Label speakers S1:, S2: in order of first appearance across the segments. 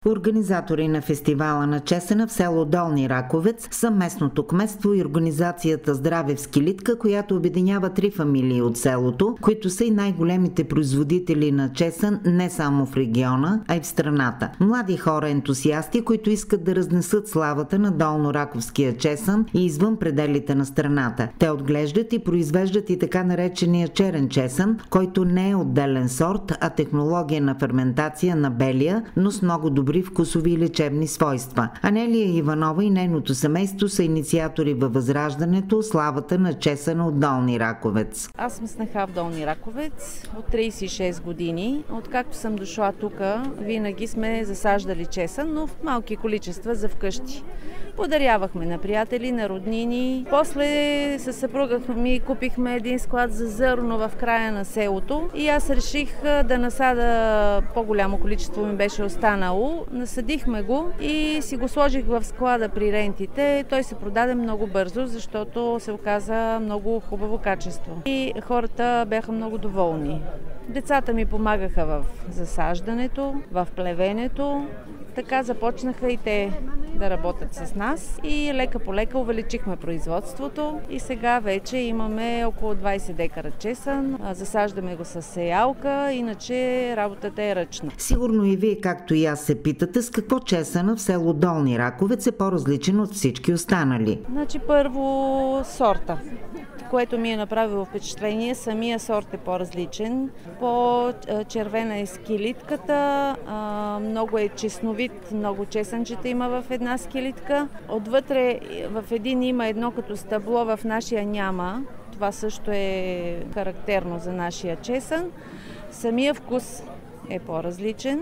S1: Организатори на фестивала на чесъна в село Долни Раковец са местното кметство и организацията Здраве в Скилитка, която обединява 3 фамилии от селото, които са и най-големите производители на чесън не само в региона, а и в страната. Млади хора ентусиасти, които искат да разнесат славата на долнораковския чесън и извън пределите на страната. Те отглеждат и произвеждат и така наречения черен чесън, който не е отделен сорт, а технология на ферментация на белия, но с много добри вкусови и лечебни свойства. Анелия Иванова и нейното семейство са инициатори във възраждането славата на чесъна от Долни Раковец.
S2: Аз съм снаха в Долни Раковец от 36 години. Откакто съм дошла тук, винаги сме засаждали чесън, но в малки количества за вкъщи. Подарявахме на приятели, на роднини. После със съпруга ми купихме един склад за зърно в края на селото и аз реших да насада, по-голямо количество ми беше останало. Насадихме го и си го сложих в склада при рентите. Той се продаде много бързо, защото се оказа много хубаво качество. И хората бяха много доволни. Децата ми помагаха в засаждането, в плевенето. Така започнаха и те да работят с нас и лека по лека увеличихме производството и сега вече имаме около 20 декара чесън. Засаждаме го с сеялка, иначе работата е ръчна.
S1: Сигурно и вие, както и аз, се питате с какво чесъна в село Долни Раковец е по-различен от всички останали.
S2: Значи първо сорта, което ми е направило впечатление. Самия сорт е по-различен. По-червена е скилитката, много е чесновит, много чесънчета има в една скилитка. Отвътре в един има едно като стъбло, в нашия няма. Това също е характерно за нашия чесън. Самия вкус е по-различен.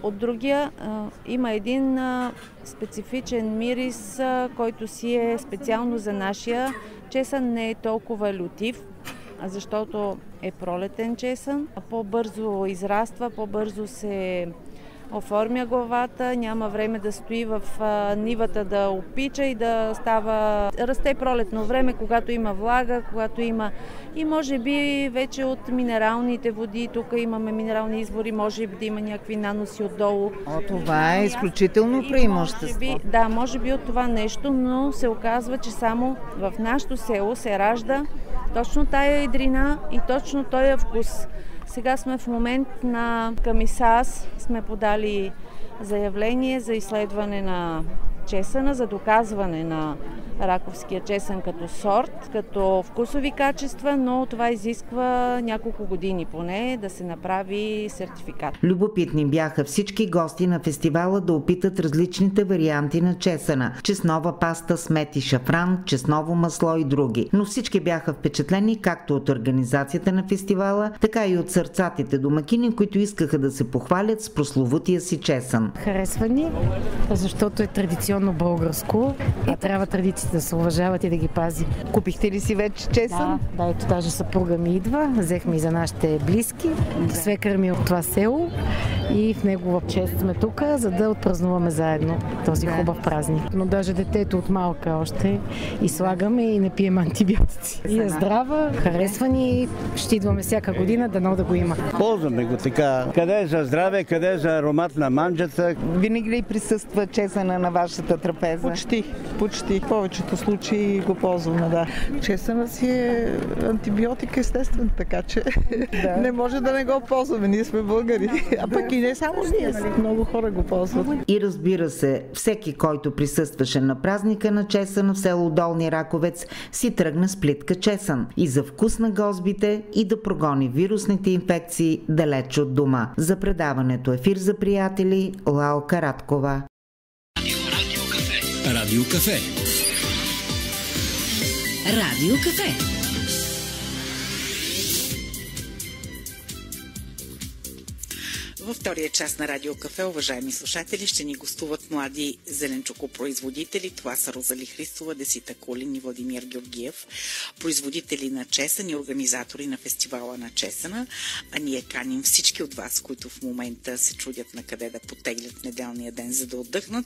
S2: От другия има един специфичен мирис, който си е специално за нашия чесън. Не е толкова лютив, защото е пролетен чесън. По-бързо израства, по-бързо се оформя главата, няма време да стои в нивата да опича и да става. Расте пролетно време, когато има влага, когато има и може би вече от минералните води. Тук имаме минерални извори, може би да има някакви наноси отдолу.
S1: Това е изключително преимущество.
S2: Да, може би от това нещо, но се оказва, че само в нашото село се ражда точно тая едрина и точно този вкус. Сега сме в момент към ИСАС, сме подали заявление за изследване на чесъна, за доказване на раковския чесън като сорт, като вкусови качества, но това изисква няколко години поне да се направи сертификат.
S1: Любопитни бяха всички гости на фестивала да опитат различните варианти на чесъна. Чеснова паста, смет и шафран, чесново масло и други. Но всички бяха впечатлени както от организацията на фестивала, така и от сърцатите домакини, които искаха да се похвалят с прословутия си чесън.
S3: Харесва ни, защото е традиционно българско и трябва традициите да се уважават и да ги пази.
S4: Купихте ли си вече чесън?
S3: Да, ето даже съпруга ми идва, взехме и за нашите близки. Свекър ми е от това село и в негова чест сме тук, за да отпразнуваме заедно този хубав празник. Но даже детето от малка още и слагаме и не пием антибиотици. И е здрава, харесва ни, ще идваме всяка година, дано да го има.
S5: Ползваме го така. Къде е за здраве, къде е за аромат на манджата.
S4: Винаги ли присъства чесъна на вашата трапеза? Почти. В повечето случаи го ползваме, да. Чесъна си е антибиотик естествен, така че не може да не го ползваме. Ние сме българи. А пък и не само ние, много хора го ползват.
S1: И разбира се, всеки, който присъстваше на празника на чесъна в село Долни Раковец, си тръгна с плитка чесън и за вкус на гозбите и да прогони вирусните инфекции далеч от дома. За предаването Ефир за приятели, Лалка Радкова.
S6: Радио Кафе.
S7: Радио Кафе. Във втория част на Радио Кафе, уважаеми слушатели, ще ни гостуват млади зеленчукопроизводители. Това са Розали Христова, Десита Кулин и Владимир Георгиев, производители на чесън и организатори на фестивала на чесъна. А ние каним всички от вас, които в момента се чудят на къде да потеглят неделния ден, за да отдъхнат.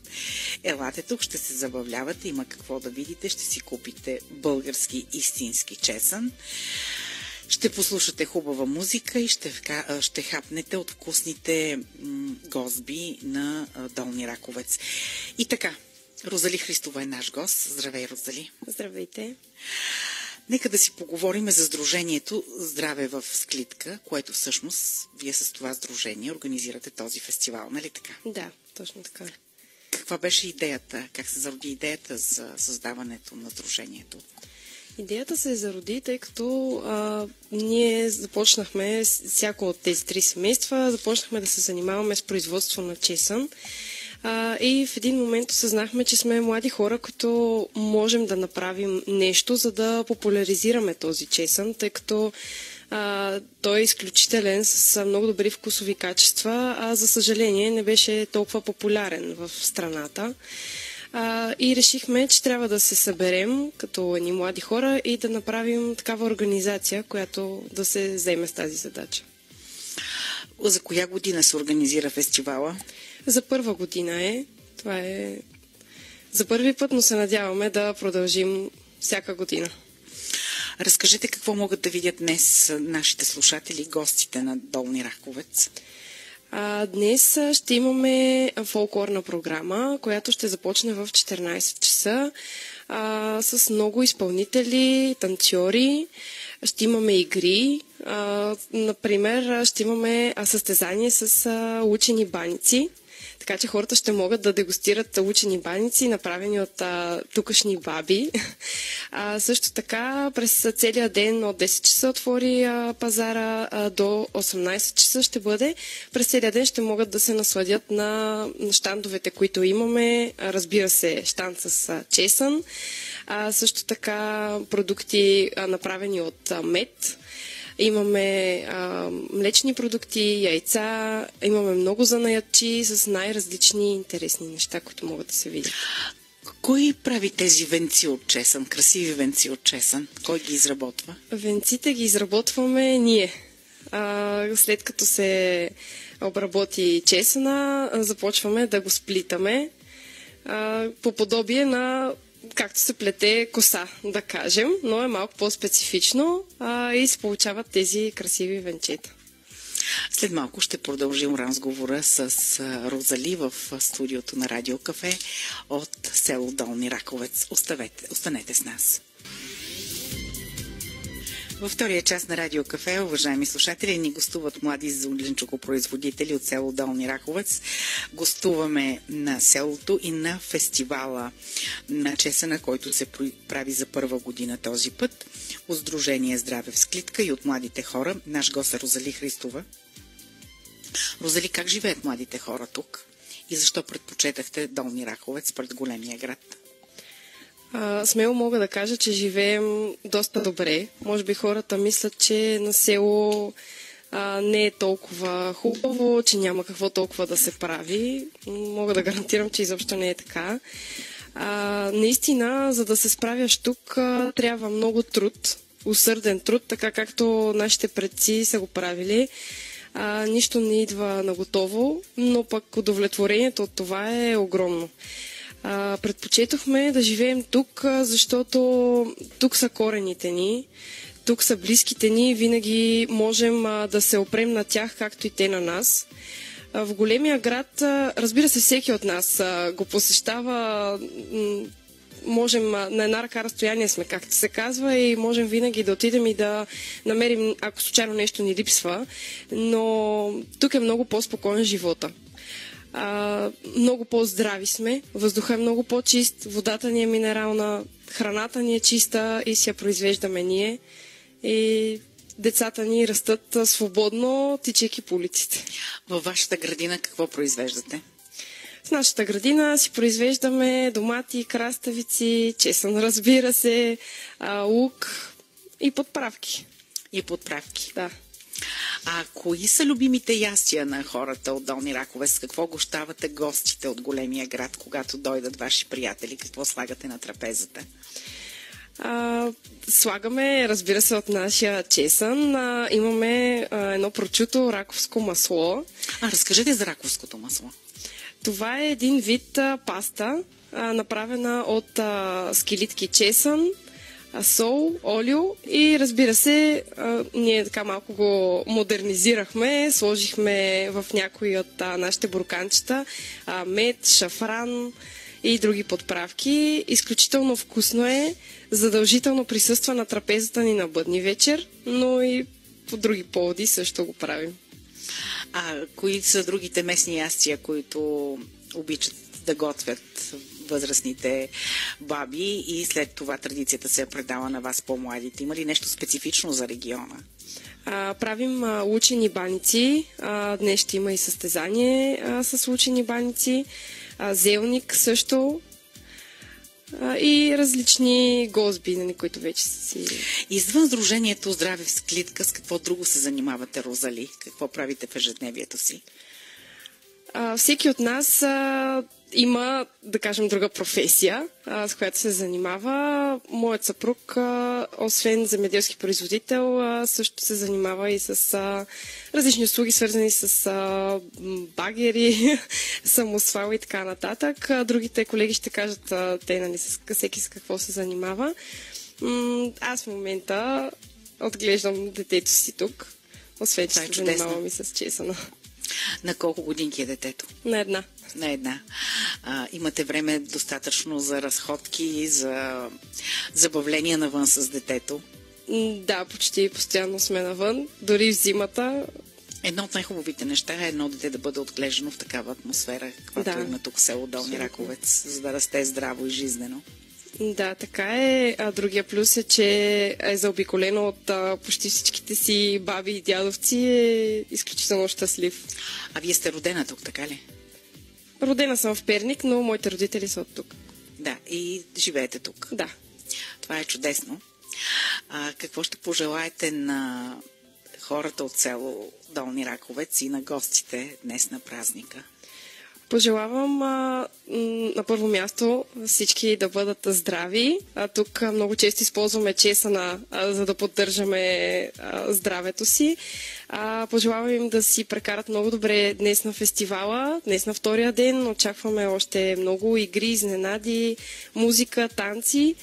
S7: Елате тук, ще се забавлявате, има какво да видите, ще си купите български истински чесън. Ще Ще послушате хубава музика и ще хапнете от вкусните гозби на Долни Раковец. И така, Розали Христова е наш гост. Здравей, Розали.
S6: Здравейте.
S7: Нека да си поговорим за сдружението Здраве в склитка, което всъщност вие с това сдружение организирате този фестивал, нали така?
S6: Да, точно така.
S7: Каква беше идеята? Как се зароди идеята за създаването на сдружението?
S6: Идеята се зароди, тъй като ние започнахме, всяко от тези 3 семейства, започнахме да се занимаваме с производство на чесън. И в един момент осъзнахме, че сме млади хора, които можем да направим нещо, за да популяризираме този чесън, тъй като той е изключителен, с много добри вкусови качества, а за съжаление не беше толкова популярен в страната. И решихме, че трябва да се съберем като едни млади хора и да направим такава организация, която да се заеме с тази задача.
S7: За коя година се организира фестивала?
S6: За първа година е. Това е за първи път, но се надяваме да продължим всяка година.
S7: Разкажете какво могат да видят днес нашите слушатели, гостите на Долни Раковец.
S6: Днес ще имаме фолклорна програма, която ще започне в 14 часа с много изпълнители, танцори. Ще имаме игри. Например, ще имаме състезание с учени баници. Така че хората ще могат да дегустират учени баници, направени от тукашни баби. Също така, през целия ден от 10 часа отвори пазара до 18 часа ще бъде. През целия ден ще могат да се насладят на щандовете, които имаме. Разбира се, щанд с чесън. Също така продукти, направени от мед. Имаме млечни продукти, яйца, имаме много занаятчи с най-различни интересни неща, които могат да се видят.
S7: Кой прави тези венци от чесън, красиви венци от чесън? Кой ги изработва?
S6: Венците ги изработваме ние. След като се обработи чесъна, започваме да го сплитаме по подобие на както се плете коса, да кажем, но е малко по-специфично и се получават тези красиви венчета.
S7: След малко ще продължим разговора с Розали в студиото на Радио Кафе от село Долни Раковец. Останете с нас. Във втория част на Радио Кафе, уважаеми слушатели, ни гостуват млади зеленчукопроизводители от село Долни Раковец. Гостуваме на селото и на фестивала на чесъна, който се прави за първа година този път. От Сдружение Здраве в склитка и от младите хора. Наш гост е Розали Христова. Розали, как живеят младите хора тук? И защо предпочетахте Долни Раковец пред големия град?
S6: Смело мога да кажа, че живеем доста добре. Може би хората мислят, че на село не е толкова хубаво, че няма какво толкова да се прави. Мога да гарантирам, че изобщо не е така. Наистина, за да се справяш тук, трябва много труд, усърден труд, така както нашите предци са го правили. Нищо не идва наготово, но пък удовлетворението от това е огромно. Предпочетохме да живеем тук, защото тук са корените ни, тук са близките ни, винаги можем да се опрем на тях, както и те на нас. В големия град, разбира се, всеки от нас го посещава, можем на една ръка разстояние сме, както се казва, и можем винаги да отидем и да намерим, ако случайно нещо ни липсва, но тук е много по-спокоен живота. Много по-здрави сме, въздуха е много по-чист, водата ни е минерална, храната ни е чиста и си я произвеждаме ние. И децата ни растат свободно, тичайки по улиците.
S7: Във вашата градина какво произвеждате?
S6: В нашата градина си произвеждаме домати, краставици, чесън, разбира се, лук и подправки.
S7: И подправки.
S6: Да.
S7: Кои са любимите ястия на хората от Долни Раковец? Какво гощавате гостите от големия град, когато дойдат ваши приятели? Какво слагате на трапезата?
S6: Слагаме, разбира се, от нашия чесън. Имаме едно прочуто раковско масло.
S7: Разкажете за раковското масло.
S6: Това е един вид паста, направена от скелитки чесън, сол, олио и разбира се, ние така малко го модернизирахме, сложихме в някои от нашите бурканчета мед, шафран и други подправки. Изключително вкусно е, задължително присъства на трапезата ни на бъдни вечер, но и по други поводи също го правим.
S7: Кои са другите местни ястия, които обичат да готвят възрастните баби и след това традицията се е предала на вас по-младите? Има ли нещо специфично за региона?
S6: Правим лучени баници. Днес ще има и състезание с лучени баници. Зелник също. И различни гозби, на които вече си...
S7: Извън Сдружението Здраве в клитка, с какво друго се занимавате, Розали? Какво правите в ежедневието си?
S6: Всеки от нас има, да кажем, друга професия, с която се занимава. Моят съпруг, освен земеделски производител, също се занимава и с различни услуги, свързани с багери, самосвал и така нататък. Другите колеги ще кажат всеки с какво се занимава. Аз в момента отглеждам детето си тук, освен че се занимавам и с чесъна.
S7: На колко годинки е детето?
S6: На една.
S7: На една. Имате време достатъчно за разходки, за забавления навън с детето?
S6: Да, почти постоянно сме навън, дори в зимата.
S7: Едно от най-хубавите неща е едно дете да бъде отглеждано в такава атмосфера, каквато има тук в село Долни Раковец, за да расте здраво и жизнено.
S6: Да, така е. Другия плюс е, че е заобиколено от почти всичките си баби и дядовци. Е изключително щастлив.
S7: Вие сте родена тук, така ли?
S6: Родена съм в Перник, но моите родители са от тук.
S7: Да, и живеете тук.
S6: Да.
S7: Това е чудесно. Какво ще пожелаете на хората от село Долни Раковец и на гостите днес на празника?
S6: Пожелавам на първо място всички да бъдат здрави. Тук много често използваме чесъна, за да поддържаме здравето си. Пожелавам им да си прекарат много добре днес на фестивала, днес на втория ден. Очакваме още много игри, изненади, музика, танци.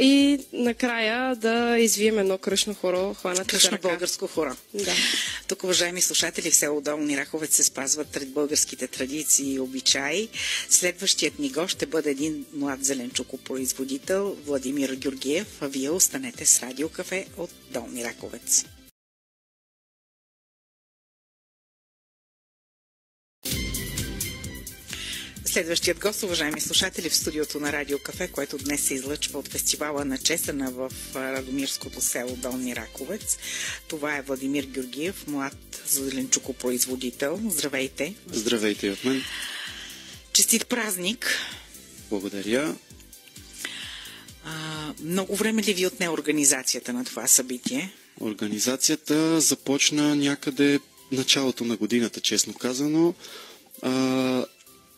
S6: И накрая да извием едно кръшно хоро, хванати за ръка.
S7: Кръшно българско хоро.
S6: Да.
S7: Тук, уважаеми слушатели, в село Долни Раковец се спазват българските традиции и обичаи. Следващият ни гост ще бъде един млад зеленчукопроизводител, Владимир Георгиев, а вие останете с Радио Кафе от Долни Раковец. Следващият гост, уважаеми слушатели, в студиото на Радио Кафе, което днес се излъчва от фестивала на чесъна в Радомирското село Долни Раковец. Това е Владимир Георгиев, млад зеленчукопроизводител. Здравейте!
S8: Здравейте от мен!
S7: Честит празник!
S8: Благодаря!
S7: Много време ли ви отне организацията на това събитие?
S8: Организацията започна някъде началото на годината, честно казано.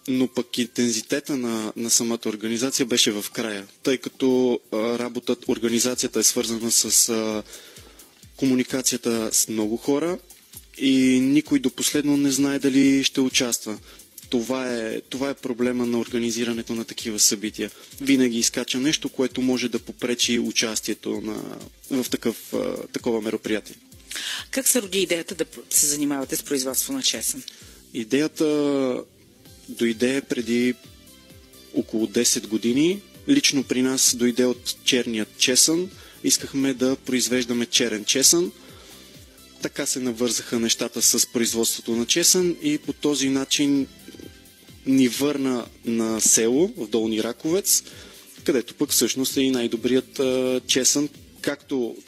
S8: Но пък интензитета на самата организация беше в края, тъй като организацията е свързана с комуникацията с много хора и никой до последно не знае дали ще участва. Това е проблема на организирането на такива събития. Винаги изкача нещо, което може да попречи участието в такова мероприятие.
S7: Как се роди идеята да се занимавате с производство на чесън?
S8: Идеята дойде преди около 10 години. Лично при нас дойде от черният чесън. Искахме да произвеждаме черен чесън. Така се навързаха нещата с производството на чесън и по този начин ни върна на село в Долни Раковец, където пък всъщност е и най-добрият чесън,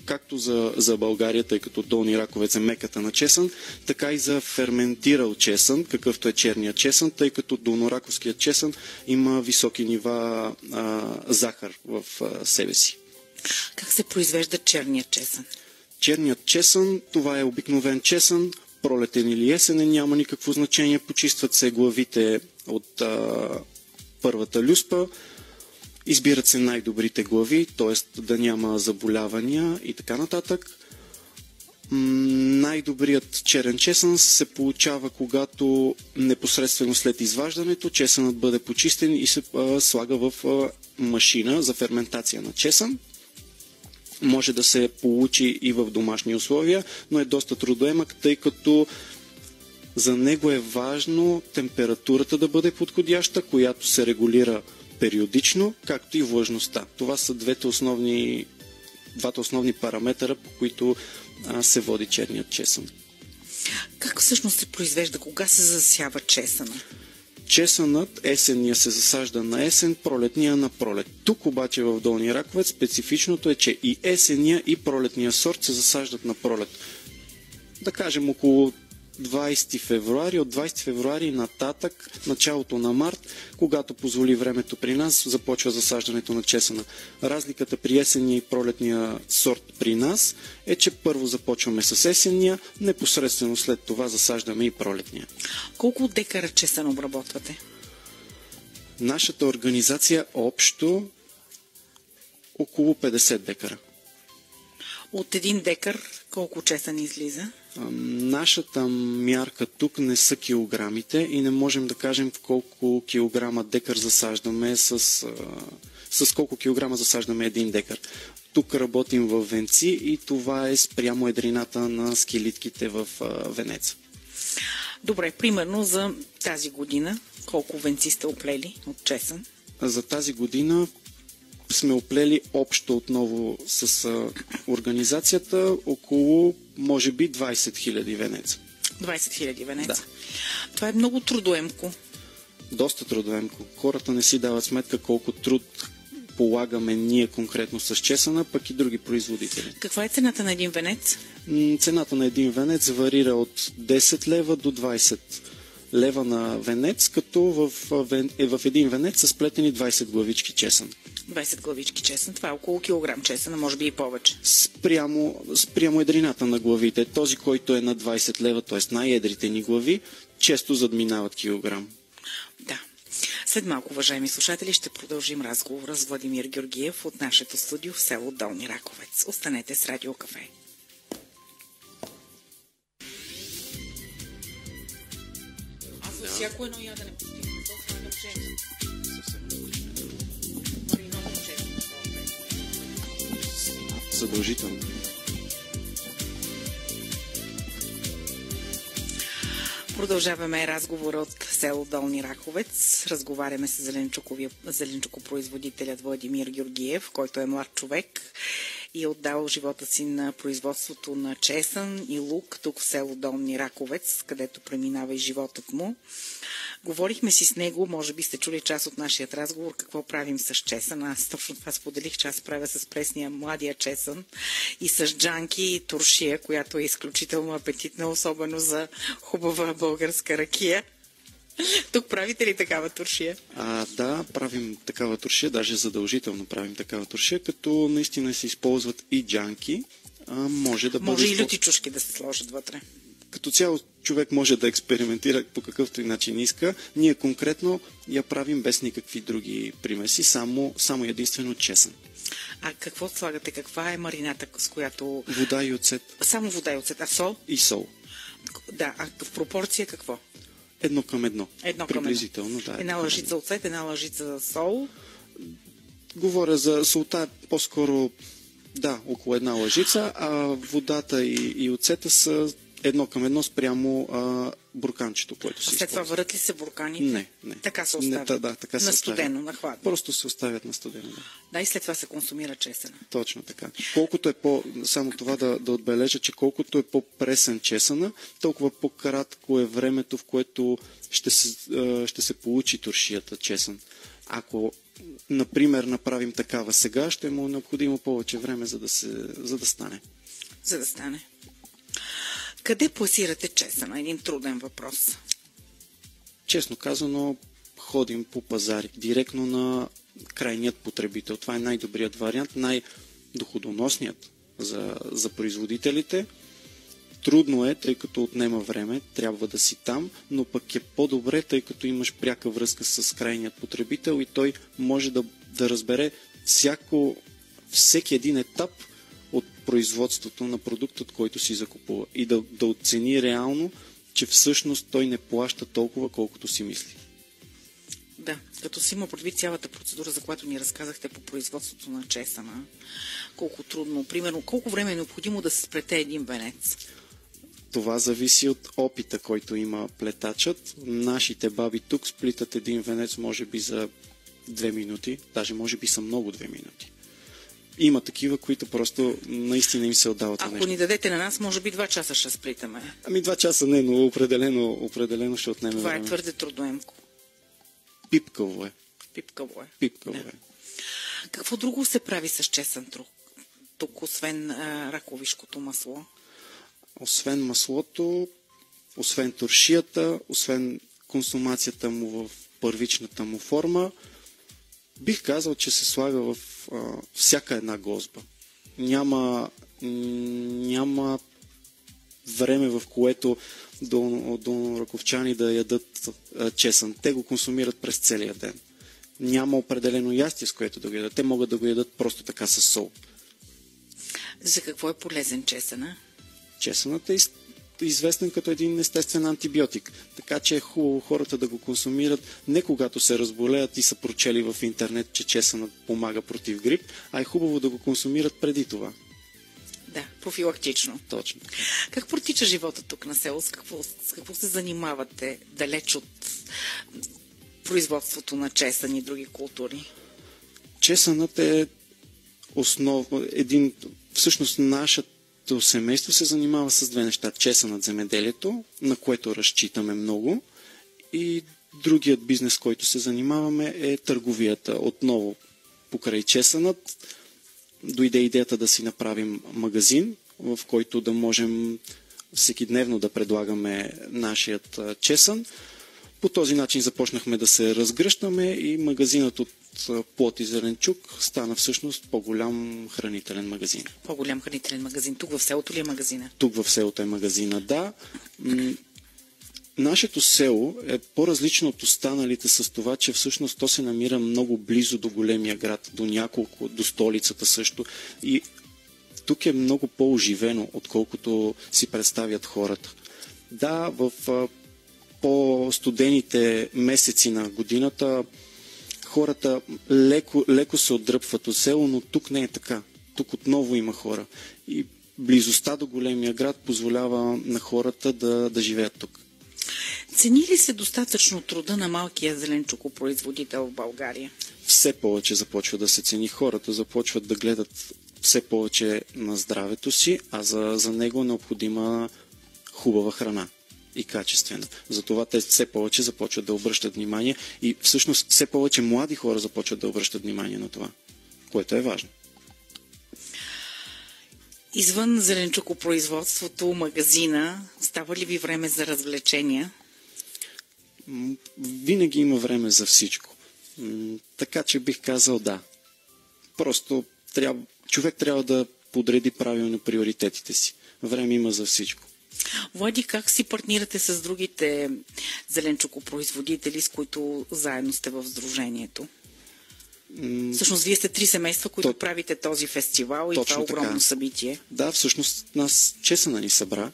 S8: както за България, тъй като Долни Раковец е меката на чесън, така и за ферментирал чесън, какъвто е черният чесън, тъй като долнораковският чесън има високи нива захар в себе си.
S7: Как се произвежда черният чесън?
S8: Черният чесън, това е обикновен чесън, пролетен или есенен, няма никакво значение, почистват се главите от първата люспа, избират се най-добрите глави, т.е. да няма заболявания и така нататък. Най-добрият черен чесън се получава, когато непосредствено след изваждането чесънът бъде почистен и се слага в машина за ферментация на чесън. може да се получи и в домашни условия, но е доста трудоемък, тъй като за него е важно температурата да бъде подходяща, която се регулира периодично, както и влажността. Това са двата основни параметъра, по които се води черният чесън.
S7: Как всъщност се произвежда? Кога се засява чесъна?
S8: Чесънът есенния се засажда на есен, пролетния на пролет. Тук обаче в Долни Раковец специфичното е, че и есенния и пролетния сорт се засаждат на пролет. Да кажем около 20 февруари, от 20 февруари нататък, началото на март, когато позволи времето при нас, започва засаждането на чесъна. Разликата при есенния и пролетния сорт при нас е, че първо започваме с есенния, непосредствено след това засаждаме и пролетния.
S7: Колко декара чесън обработвате?
S8: Нашата организация общо около 50 декара.
S7: От 1 декар колко чесън излиза?
S8: Нашата мярка тук не са килограмите и не можем да кажем в колко килограма декар засаждаме с колко килограма засаждаме 1 декар. Тук работим в венци и това е спрямо едрината на скелитките в венеца.
S7: Добре, примерно за тази година колко венци сте оплели от чесън?
S8: За тази година сме оплели общо отново с организацията около, може би, 20 000 венеца.
S7: 20 000 венеца?
S8: Да.
S7: Това е много трудоемко.
S8: Доста трудоемко. Хората не си дават сметка колко труд полагаме ние конкретно с чесъна, пък и други производители.
S7: Каква е цената на един венец?
S8: Цената на един венец варира от 10 лева до 20 лева на венец, като в един венец са сплетени 20 главички чесън.
S7: 20 главички чесън, това е около килограм чесън, а може би и повече.
S8: Спрямо едрината на главите. Този, който е на 20 лева, т.е. най-едрите ни глави, често задминават килограм.
S7: Да. След малко, уважаеми слушатели, ще продължим разговора с Владимир Георгиев от нашето студио в село Долни Раковец. Останете с Радио Кафе. Аз за всяко едно ядене постигна. Това е научение.
S8: Задължително.
S7: Продължаваме разговора от село Долни Раховец. Разговаряме с зеленчукопроизводителят Владимир Георгиев, който е млад човек и е отдал живота си на производството на чесън и лук тук в село Долни Раковец, където преминава и животът му. Говорихме си с него, може би сте чули част от нашия разговор, какво правим с чесън. Аз точно това споделих, че аз правя с пресния младия чесън и с джанки и туршия, която е изключително апетитна, особено за хубава българска ракия. Тук правите ли такава туршия?
S8: Да, правим такава туршия, даже задължително правим такава туршия, като наистина се използват и джанки. Може
S7: и люти чушки да се сложат вътре.
S8: Като цяло човек може да експериментира по какъвто и начин иска. Ние конкретно я правим без никакви други примеси, само единствено чесън.
S7: А какво слагате? Каква е марината, с която...
S8: Вода и оцет.
S7: Само вода и оцет. А сол?
S8: И сол.
S7: Да, а в пропорция какво?
S8: 1 към 1.
S7: Приблизително, да. Една лъжица оцет, една лъжица сол.
S8: Говоря за солта по-скоро, да, около една лъжица, а водата и оцета са 1 към 1 спрямо бурканчето, което се използва.
S7: След това варят ли се бурканите?
S8: Не.
S7: Така се оставят?
S8: Да, така се
S7: на студено, на хладно?
S8: Просто се оставят на студено, да.
S7: Да, и след това се консумира чесъна.
S8: Точно така. Колкото е само това да отбележа, че колкото е по-пресен чесъна, толкова по-кратко е времето, в което ще се получи туршията чесън. Ако, например, направим такава сега, ще му е необходимо повече време, за да стане.
S7: За да стане. Къде пласирате чесъна? Един труден въпрос.
S8: Честно казано, ходим по пазари, директно на крайният потребител. Това е най-добрият вариант, най-доходоносният за производителите. Трудно е, тъй като отнема време, трябва да си там, но пък е по-добре, тъй като имаш пряка връзка с крайният потребител и той може да разбере всеки един етап от производството на продуктът, който си закупува и да оцени реално, че всъщност той не плаща толкова, колкото си мисли.
S7: Да, като си има предвид цялата процедура, за която ни разказахте по производството на чесъна, колко трудно, примерно, колко време е необходимо да се сплете един венец?
S8: Това зависи от опита, който има плетачът. Нашите баби тук сплитат един венец може би за 2 минути, даже може би са много 2 минути. Има такива, които просто наистина им се отдават на нещо.
S7: Ако ни дадете на нас, може би 2 часа ще сплитаме.
S8: 2 часа не, но определено ще отнеме
S7: Това
S8: време.
S7: е твърде трудоемко.
S8: Пипкаво е.
S7: Пипкаво е.
S8: Пипкаво е.
S7: Какво друго се прави с чесън тук, освен раковишкото масло?
S8: Освен маслото, освен туршията, освен консумацията му в първичната му форма, бих казал, че се слага в всяка една гозба. Няма време, в което до раковчани да ядат чесън. Те го консумират през целия ден. Няма определено ястие, с което да го ядат. Те могат да го ядат просто така с сол.
S7: За какво е полезен чесъна?
S8: Чесънът е известен като един естествен антибиотик. Така че е хубаво хората да го консумират не когато се разболеят и са прочели в интернет, че чесънът помага против грип, а е хубаво да го консумират преди това.
S7: Да, профилактично.
S8: Точно.
S7: Как протича живота тук на село? С какво се занимавате далеч от производството на чесън и други култури?
S8: Чесънът е всъщност нашето семейство се занимава с 2 неща. Чесънът, земеделието, на което разчитаме много, и другият бизнес, който се занимаваме, е търговията. Отново покрай чесънът дойде идеята да си направим магазин, в който да можем всекидневно да предлагаме нашият чесън. По този начин започнахме да се разгръщаме и магазинът от плод и зеленчук стана всъщност по-голям хранителен магазин.
S7: По-голям хранителен магазин. Тук в селото ли е магазина?
S8: Тук в селото е магазина, да. Нашето село е по-различно от останалите с това, че всъщност то се намира много близо до големия град, до столицата също. И тук е много по-оживено, отколкото си представят хората. Да, в по-студените месеци на годината хората леко се отдръпват от село, но тук не е така. Тук отново има хора. И близостта до големия град позволява на хората да живеят тук.
S7: Цени ли се достатъчно труда на малкия зеленчукопроизводител в България?
S8: Все повече започва да се цени. Хората започват да гледат все повече на здравето си, а за него е необходима хубава храна и качествена. Затова те все повече започват да обръщат внимание и всъщност все повече млади хора започват да обръщат внимание на това, което е важно.
S7: Извън зеленчукопроизводството, магазина, става ли ви време за развлечения?
S8: Винаги има време за всичко. Така че бих казал да. Просто човек трябва да подреди правилно приоритетите си. Време има за всичко.
S7: Влади, как си партнирате с другите зеленчукопроизводители, с които заедно сте в сдружението? Всъщност, вие сте 3 семейства, които правите този фестивал и това огромно събитие.
S8: Да, всъщност нас чесъна ни събра.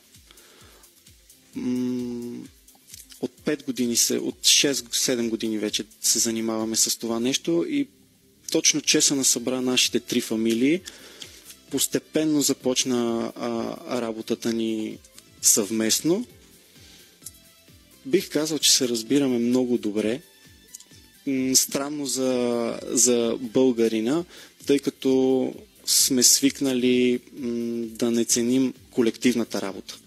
S8: От 5 години, от 6-7 години вече се занимаваме с това нещо и точно чесъна събра нашите 3 фамилии. Постепенно започна работата ни съвместно. Бих казал, че се разбираме много добре. Странно за българина, тъй като сме свикнали да не ценим колективната работа.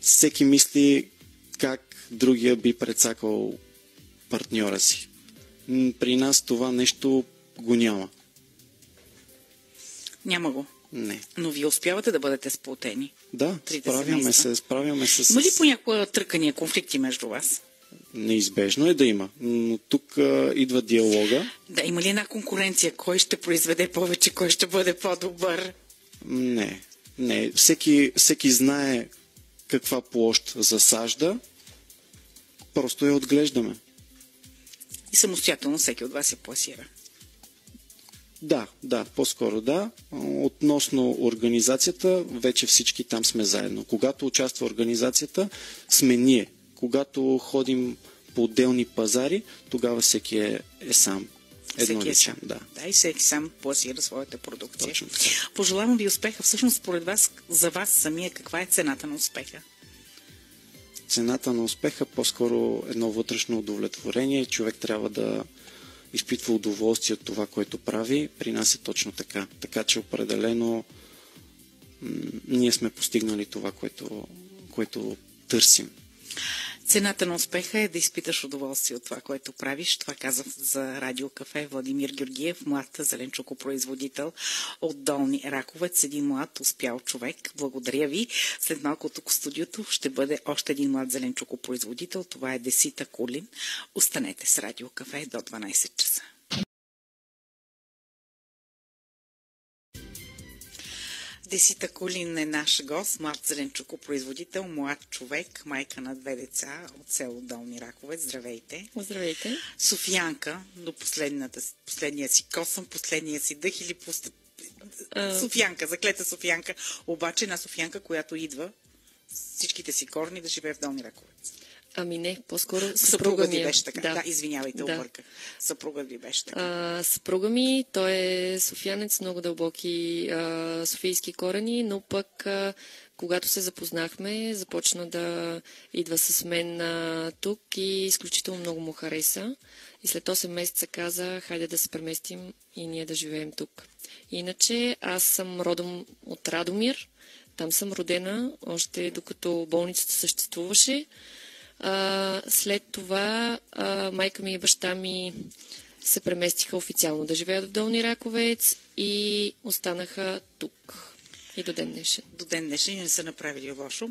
S8: Всеки мисли как другия би прецакал партньора си. При нас това нещо го няма.
S7: Няма го?
S8: Не.
S7: Но вие успявате да бъдете сплотени?
S8: Да, справяме се.
S7: Има ли понякога търкания, конфликти между вас?
S8: Неизбежно е да има, но тук идва диалога.
S7: Да, има ли една конкуренция? Кой ще произведе повече, кой ще бъде по-добър?
S8: Не. Всеки знае каква площ засажда, просто я отглеждаме.
S7: И самостоятелно всеки от вас се пласира?
S8: Да, по-скоро да. Относно организацията, вече всички там сме заедно. Когато участва организацията, сме ние. Когато ходим по отделни пазари, тогава всеки е сам. Едноличен, да.
S7: Да, и всеки сам пласира своята продукция.
S8: Точно.
S7: Пожелавам ви успеха. Всъщност, според вас, за вас самия, каква е цената на успеха?
S8: Цената на успеха по-скоро едно вътрешно удовлетворение. Човек трябва да изпитва удоволствие от това, което прави. При нас е точно така. Така че определено ние сме постигнали това, което търсим.
S7: Цената на успеха е да изпиташ удоволствие от това, което правиш. Това каза за Радио Кафе Владимир Георгиев, млад зеленчукопроизводител от Долни Раковец, един млад успял човек. Благодаря ви. След малко тук в студиото ще бъде още един млад зеленчукопроизводител. Това е Десита Кулин. Останете с Радио Кафе до 12 часа. Десита Кулин е наш гост, млад зеленчукопроизводител, млад човек, майка на 2 деца от село Долни Раковец. Здравейте!
S9: Здравейте!
S7: Софиянка, до последния си косъм, последния си дъх или Софиянка, заклета Софиянка, обаче една Софиянка, която идва всичките си корни да живее в Долни Раковец.
S9: Ами не, по-скоро
S7: съпруга ми беше така.
S9: Да,
S7: извинявайте, обърках. Съпруга ви беше така.
S9: Съпруга ми, той е софиянец, много дълбоки софийски корени, но пък когато се запознахме, започна да идва с мен тук и изключително много му хареса. И след 8 месеца каза, хайде да се преместим и ние да живеем тук. Иначе аз съм родом от Радомир, там съм родена, още докато болницата съществуваше. След това майка ми и баща ми се преместиха официално да живеят в Долни Раковец и останаха тук. И до ден днешен.
S7: До ден днешен не са направили лошо.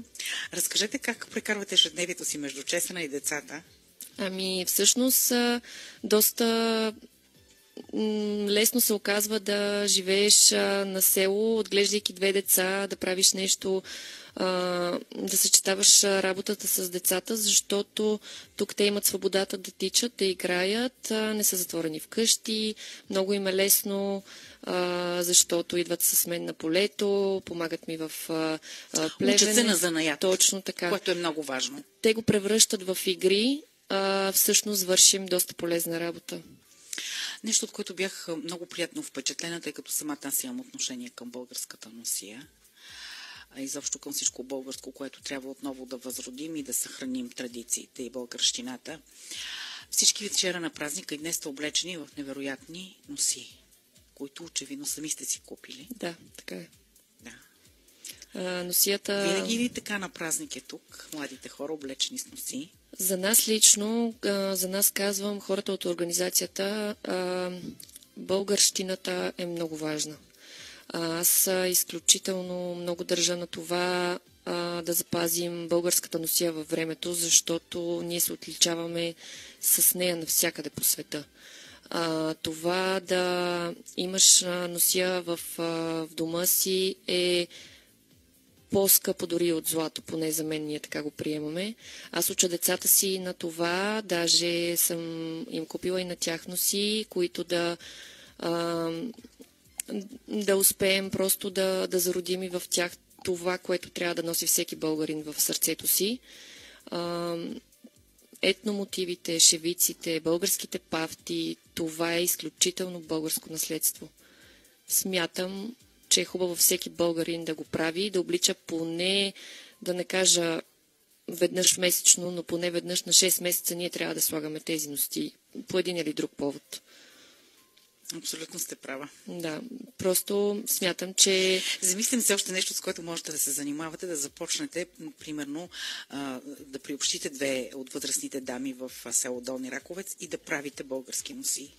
S7: Разкажете как прекарвате ежедневието си между Чесъна и децата?
S9: Ами всъщност доста лесно се оказва да живееш на село, отглеждайки 2 деца, да правиш нещо, да съчетаваш работата с децата, защото тук те имат свободата да тичат, да играят, не са затворени вкъщи, много им е лесно, защото идват с мен на полето, помагат ми в плевене.
S7: Учат се на занаят.
S9: Точно така.
S7: Което е много важно.
S9: Те го превръщат в игри, всъщност вършим доста полезна работа.
S7: Нещо, от което бях много приятно впечатлена, тъй като самата аз имам отношение към българската носия. Изобщо към всичко българско, което трябва отново да възродим и да съхраним традициите и българщината. Всички ви вчера на празника и днес сте облечени в невероятни носи, които очевидно сами сте си купили.
S9: Да, така е.
S7: Да.
S9: Носията...
S7: Винаги ли така на празник е тук, младите хора облечени с носи?
S9: За нас лично, за нас казвам, хората от организацията, българщината е много важна. Аз изключително много държа на това да запазим българската носия във времето, защото ние се отличаваме с нея навсякъде по света. Това да имаш носия в дома си е по-скъпо дори от злато, поне за мен ние така го приемаме. Аз уча децата си на това, даже съм им купила и на тях носи, които да успеем просто да зародим и в тях това, което трябва да носи всеки българин в сърцето си. Етномотивите, шевиците, българските пафти, това е изключително българско наследство. Смятам, че е хубаво всеки българин да го прави, да облича поне, да не кажа веднъж месечно, но поне веднъж на 6 месеца ние трябва да слагаме тези носи по един или друг повод.
S7: Абсолютно сте права.
S9: Да, просто смятам, че...
S7: Замислям се още нещо, с което можете да се занимавате, да започнете, примерно, да приобщите 2 от възрастните дами в село Долни Раковец и да правите български носи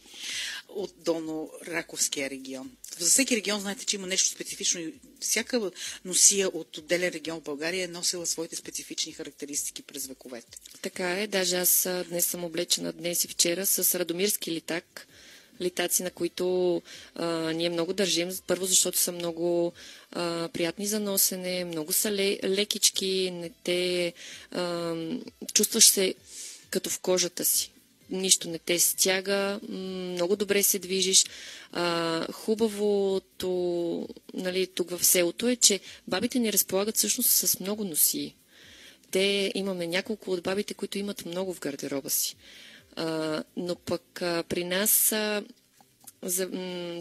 S7: от Долно-Раковския регион. За всеки регион знаете, че има нещо специфично и всяка носия от отделен регион в България е носила своите специфични характеристики през вековете.
S9: Така е, даже аз днес съм облечена днес и вчера с радомирски литак, литаци, на които ние много държим. Първо, защото са много приятни за носене, много са лекички, чувстваш се като в кожата си. Нищо не те стяга, много добре се движиш. Хубавото, нали, тук в селото е, че бабите ни разполагат всъщност с много носи. имаме няколко от бабите, които имат много в гардероба си. Но пък при нас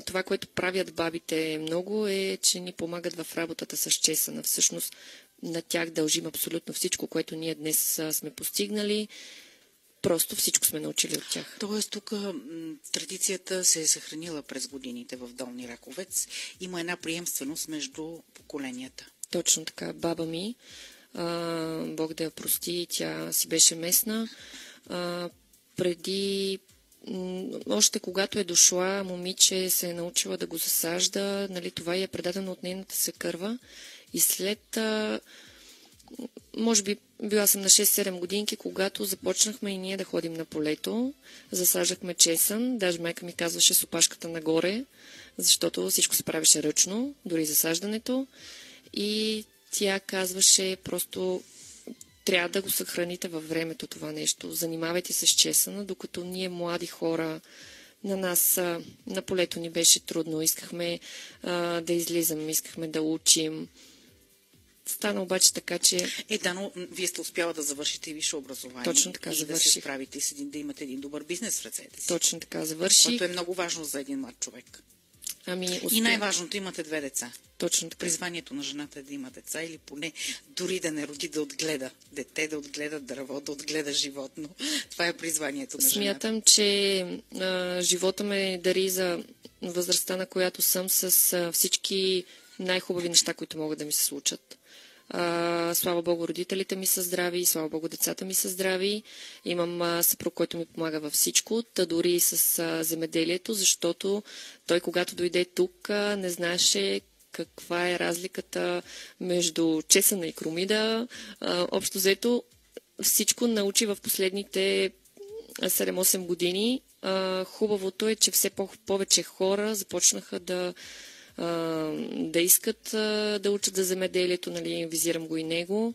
S9: това, което правят бабите много е, че ни помагат в работата с чесъна. Всъщност на тях дължим абсолютно всичко, което ние днес сме постигнали. Просто всичко сме научили от тях.
S7: Тоест тук традицията се е съхранила през годините в Долни Раковец. Има една приемственост между поколенията.
S9: Точно така. Баба ми, Бог да я прости, тя си беше местна. Преди, още когато е дошла, момиче се е научила да го засажда, нали, това е предадено от нейната съкърва. И след, може би, била съм на 6-7 годинки, когато започнахме и ние да ходим на полето, засаждахме чесън, даже майка ми казваше с опашката нагоре, защото всичко се правеше ръчно, дори засаждането. И тя казваше просто трябва да го съхраните във времето това нещо. Занимавайте се с чесъна, докато ние млади хора, на нас на полето ни беше трудно. Искахме да излизаме, искахме да учим. Стана обаче така, че...
S7: но вие сте успяла да завършите и висше образование.
S9: Точно така,
S7: и
S9: завърших.
S7: Да се справите с да имате един добър бизнес в ръцете си.
S9: Точно така, завърших.
S7: Което е много важно за един млад човек.
S9: И
S7: най-важното, имате 2 деца.
S9: Точно така.
S7: Призванието на жената е да има деца или поне дори да не роди, да отгледа дете, да отгледа дърво, да отгледа животно. Това е призванието на жената.
S9: Смятам, че живота ме дари за възрастта, на която съм, с всички най-хубави неща, които могат да ми се случат. Слава Богу, родителите ми са здрави, слава Богу, децата ми са здрави. Имам съпруг, който ми помага във всичко, та дори и с земеделието, защото той, когато дойде тук, не знаеше каква е разликата между чесъна и кромида. Общо взето всичко научи в последните 7-8 години. Хубавото е, че все повече хора започнаха да искат да учат за земеделието, нали, визирам го и него.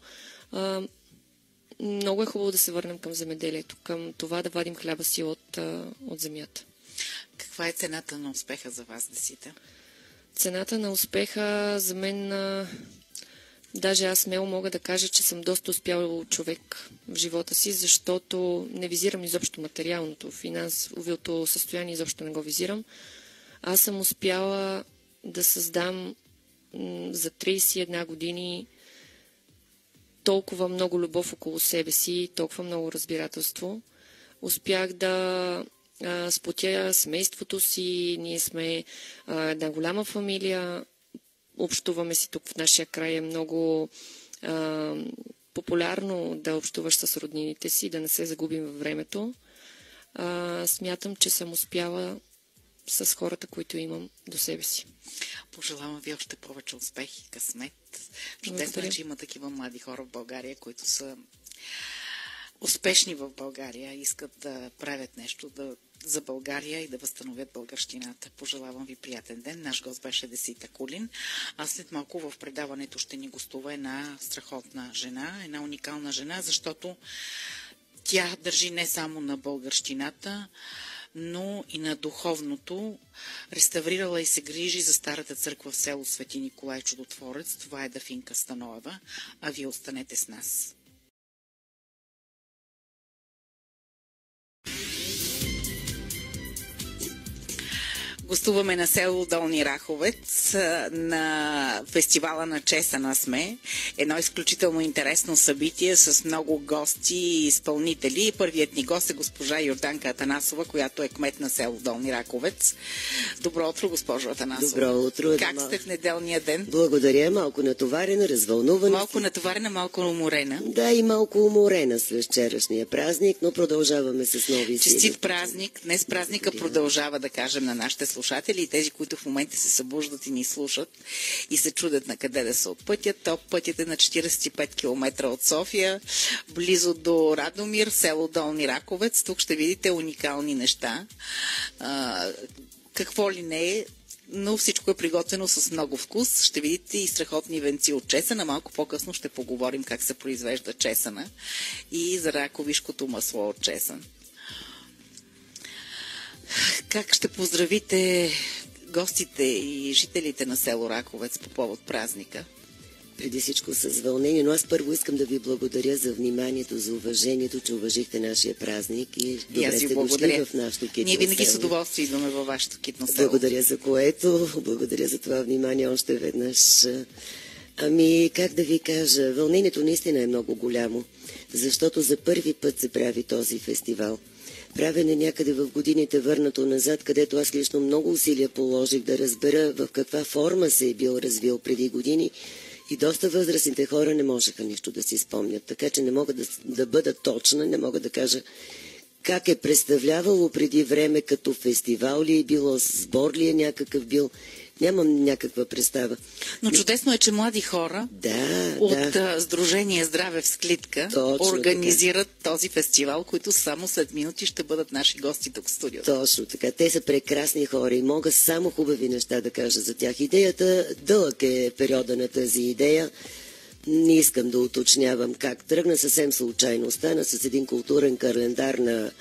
S9: Много е хубаво да се върнем към земеделието, към това да вадим хляба си от земята.
S7: Каква е цената на успеха за вас, Десита?
S9: Цената на успеха за мен, даже аз смело мога да кажа, че съм доста успял човек в живота си, защото не визирам изобщо материалното, финансовото състояние изобщо не го визирам. Аз съм успяла да създам за 31 години толкова много любов около себе си, толкова много разбирателство. Успях да сплотя семейството си, ние сме една голяма фамилия, общуваме си тук в нашия край, е много популярно да общуваш с роднините си, да не се загубим във времето. Смятам, че съм успяла с хората, които имам до себе си.
S7: Пожелавам ви още повече успех и късмет. Чудесно е, че има такива млади хора в България, които са успешни в България, искат да правят нещо за България и да възстановят българщината. Пожелавам ви приятен ден. Наш гост беше Десита Кулин. А след малко в предаването ще ни гостува една страхотна жена, една уникална жена, защото тя държи не само на българщината, но и на духовното. Реставрирала и се грижи за старата църква в село Свети Николай Чудотворец. Това е Дафинка Станоева, а вие останете с нас. Гостуваме на село Долни Раховец, на фестивала на чесъна сме. Едно изключително интересно събитие с много гости и изпълнители. Първият ни гост е госпожа Йорданка Атанасова, която е кмет на село Долни Раковец. Добро утро, госпожо Атанасова.
S10: Добро утро.
S7: Как сте в неделния ден?
S10: Благодаря. Малко натоварена, развълнувана.
S7: Малко натоварена, малко уморена.
S10: Да, и малко уморена след вчерашния празник, но продължаваме с нови сили.
S7: Честит празник. Днес празника продължава, да кажем, на нашите слушатели и тези, които в момента се събуждат и ни слушат и се чудят на къде да се отпътят. Топ пътят е на 45 км от София, близо до Радомир, село Долни Раковец. Тук ще видите уникални неща. Какво ли не е, но всичко е приготвено с много вкус. Ще видите и страхотни венци от чесъна. Малко по-късно ще поговорим как се произвежда чесъна и за раковишкото масло от чесън. Как ще поздравите гостите и жителите на село Раковец по повод празника?
S10: Преди всичко с вълнение, но аз първо искам да ви благодаря за вниманието, за уважението, че уважихте нашия празник и добре сте дошли в нашото китно село.
S7: Ние винаги с удоволствие идваме във вашето китно село.
S10: Благодаря за което, благодаря за това внимание още веднъж. Ами, как да ви кажа, вълнението наистина е много голямо, защото за първи път се прави този фестивал. Правен е някъде в годините върнато назад, където аз лично много усилия положих да разбера в каква форма се е бил развил преди години и доста възрастните хора не можеха нищо да си спомнят. Така че не мога да бъда точна, не мога да кажа как е представлявало преди време, като фестивал ли е било, сбор ли е някакъв бил. Нямам някаква представа.
S7: Но чудесно е, че млади хора от Сдружение Здраве в Склитка организират този фестивал, които само след минути ще бъдат наши гости тук в студиото.
S10: Точно така. Те са прекрасни хора и мога само хубави неща да кажа за тях. Идеята, дълъг е периода на тази идея. Не искам да уточнявам как. Тръгна съвсем случайно. Стана с един културен календар на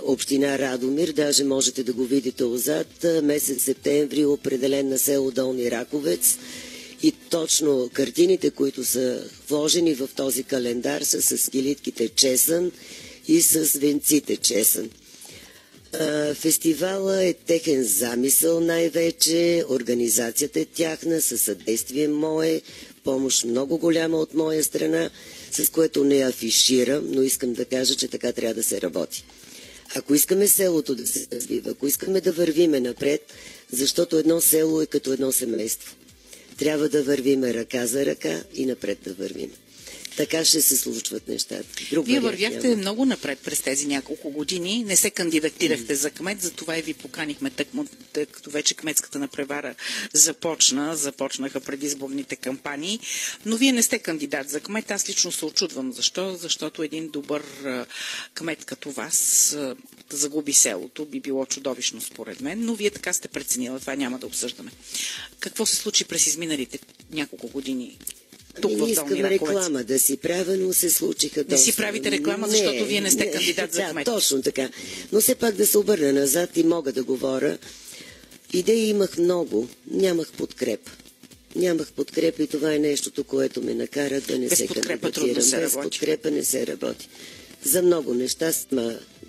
S10: община Радомир, даже можете да го видите отзад, месец септември, определен на село Долни Раковец, и точно картините, които са вложени в този календар, са с килитките чесън и с венците чесън. Фестивала е техен замисъл най-вече, организацията е тяхна, със съдействие мое, помощ много голяма от моя страна, с което не афиширам, но искам да кажа, че така трябва да се работи. Ако искаме селото да се развива, ако искаме да вървиме напред, защото едно село е като едно семейство, трябва да вървиме ръка за ръка и напред да вървиме. Така ще се случват нещата.
S7: Вие вървяхте много напред през тези няколко години. Не се кандидатирахте за кмет, затова и ви поканихме, тъй като вече кметската надпревара започнаха предизборните кампании. Но вие не сте кандидат за кмет. Аз лично се очудвам. Защо? Защото един добър кмет като вас да загуби селото би било чудовищно според мен. Но вие така сте преценила. Това няма да обсъждаме. Какво се случи през изминалите няколко години?
S10: Не искам реклама да си правя, но се случиха доста.
S7: Не си правите реклама, защото вие не сте кандидат за кмет.
S10: Да, точно така. Но все пак да се обърна назад и мога да говоря. Идеи имах много, нямах подкрепа. Нямах подкрепа и това е нещото, което ме накара да не се кандидатирам. Без подкрепа не се работи. За много неща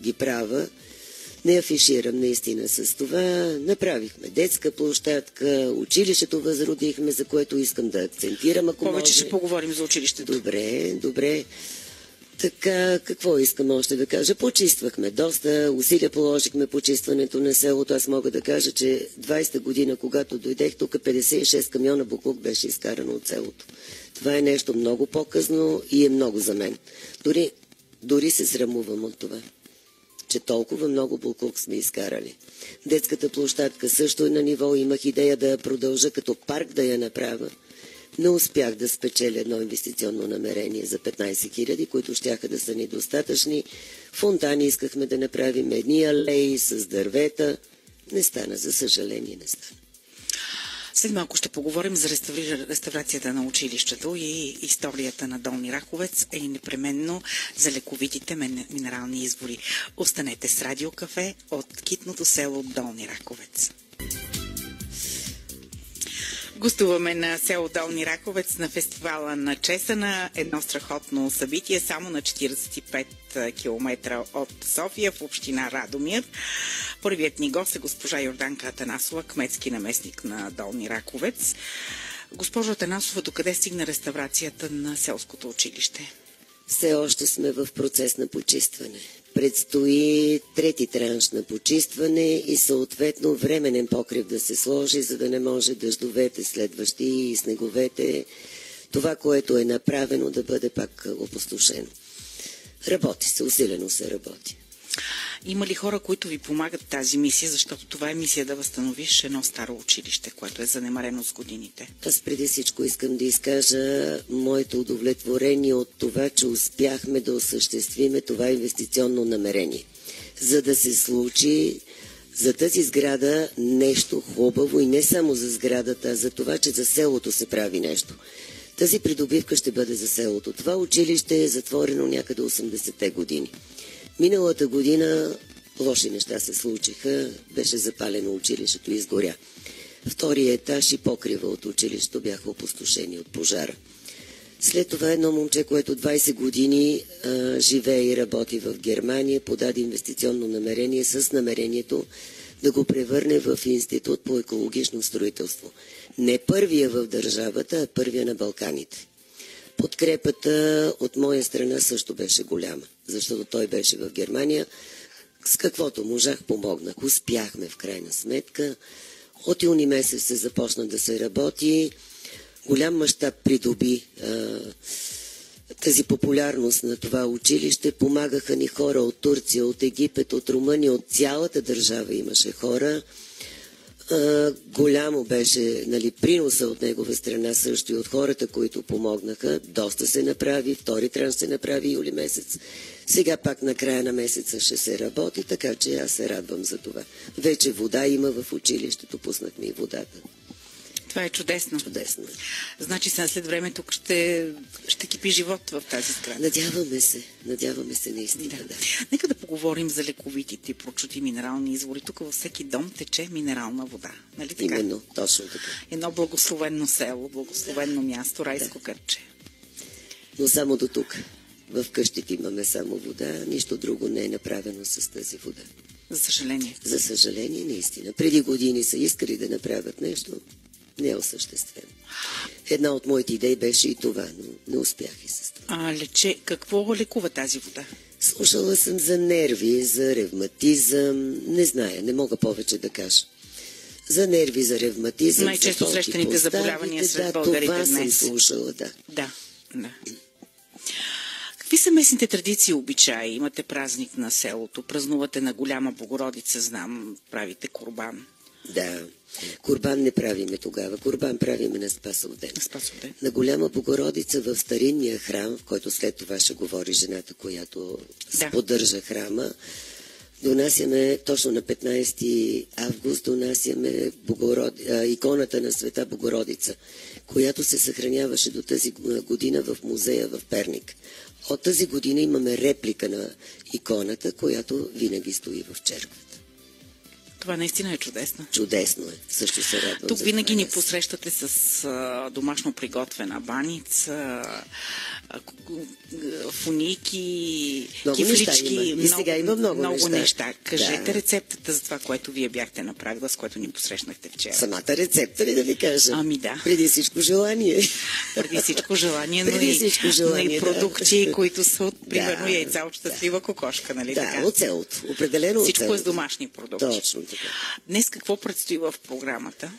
S10: ги правя. Не афиширам наистина с това. Направихме детска площадка, училището възродихме, за което искам да акцентирам, ако
S7: повече
S10: може.
S7: Ще поговорим за училището.
S10: Добре. Така, какво искам още да кажа? Почиствахме доста, усилия положихме почистването на селото. Аз мога да кажа, че 20-та година, когато дойдех тук, 56 камиона буклук беше изкарано от селото. Това е нещо много по-късно и е много за мен. Дори се срамувам от това, че толкова много буклук сме изкарали. Детската площадка също е на ниво. Имах идея да я продължа като парк да я направя. Не успях да спечеля едно инвестиционно намерение за 15 000, които щяха да са ни достатъчни. Фонтани искахме да направим, едни алеи с дървета. Не стана, за съжаление не стана.
S7: След малко ще поговорим за реставрацията на училището и историята на Долни Раховец, и непременно за лековитите минерални извори. Останете с Радио Кафе от китното село Долни Раховец. Гостуваме на село Долни Раковец на фестивала на Чесъна. Едно страхотно събитие само на 45 км от София в община Радомир. Първият ни гост е госпожа Йорданка Атанасова, кметски наместник на Долни Раковец. Госпожо Атанасова, докъде стигна реставрацията на селското училище?
S10: Все още сме в процес на почистване. Предстои трети транш на почистване и съответно временен покрив да се сложи, за да не може дъждовете следващи и снеговете, това, което е направено, да бъде пак опустошено. Работи се, усилено се работи.
S7: Има ли хора, които ви помагат тази мисия, защото това е мисия да възстановиш едно старо училище, което е занемарено с годините?
S10: Аз преди всичко искам да изкажа моето удовлетворение от това, че успяхме да осъществиме това инвестиционно намерение. За да се случи за тази сграда нещо хубаво и не само за сградата, а за това, че за селото се прави нещо. Тази придобивка ще бъде за селото. Това училище е затворено някъде 80-те години. Миналата година лоши неща се случиха, беше запалено училището и изгоря. Втория етаж и покрива от училището бяха опустошени от пожара. След това едно момче, което 20 години живее и работи в Германия, подаде инвестиционно намерение с намерението да го превърне в институт по екологично строителство. Не първия в държавата, а първия на Балканите. Подкрепата от моя страна също беше голяма, защото той беше в Германия. С каквото можах, помогнах. Успяхме в крайна сметка. От юни месец се започна да се работи. Голям мащаб придоби тази популярност на това училище. Помагаха ни хора от Турция, от Египет, от Румъния, от цялата държава имаше хора. Голямо беше приноса от негова страна също и от хората, които помогнаха. Доста се направи, втори транш се направи юли месец. Сега пак на края на месеца ще се работи, така че аз се радвам за това. Вече вода има в училището, пуснахме и водата.
S7: Това е чудесно.
S10: Чудесно.
S7: Значи след време тук ще кипи живот в тази сграда.
S10: Надяваме се наистина. Да.
S7: Нека да поговорим за лековитите и прочути минерални извори. Тук във всеки дом тече минерална вода. Нали така?
S10: Именно, точно така.
S7: Едно благословено село, благословено място, райско кърче.
S10: Но само до тук. В къщите имаме само вода, нищо друго не е направено с тази вода.
S7: За съжаление.
S10: За съжаление, наистина. Преди години са искали да направят нещо, не е осъществено. Една от моите идеи беше и това, но не успях и с това.
S7: Какво лекува тази вода?
S10: Слушала съм за нерви, за ревматизъм, не зная, не мога повече да кажа. За нерви, за ревматизъм,
S7: най-често срещаните заболявания сред българите
S10: това
S7: днес.
S10: съм слушала, да.
S7: Да. Какви са местните традиции и обичаи? Имате празник на селото, празнувате на Голяма Богородица, знам, правите курбан.
S10: Да, курбан не правиме тогава, курбан правиме на Спасов ден. На Голяма Богородица в старинния храм, в който след това ще говори жената, която поддържа храма, донасяме точно на 15 август, донасяме иконата на Света Богородица, която се съхраняваше до тази година в музея в Перник. От тази година имаме реплика на иконата, която винаги стои в черквата.
S7: Това наистина е чудесно.
S10: Чудесно е. Също се радвам.
S7: Тук винаги ни посрещате с домашно приготвена баница, фуники, кифлички.
S10: И сега има много
S7: неща. Кажете рецептата за това, което вие бяхте направила, с което ни посрещнахте вчера.
S10: Самата рецепта ли да ви кажа?
S7: Ами да.
S10: Преди всичко желание.
S7: Преди всичко желание, но и продукти, които са от, примерно, яйца от щастлива кокошка, нали така?
S10: Да, от селото. Определено от селото.
S7: Всичко е с домашни продукти.
S10: Точно така.
S7: Днес какво предстои в програмата?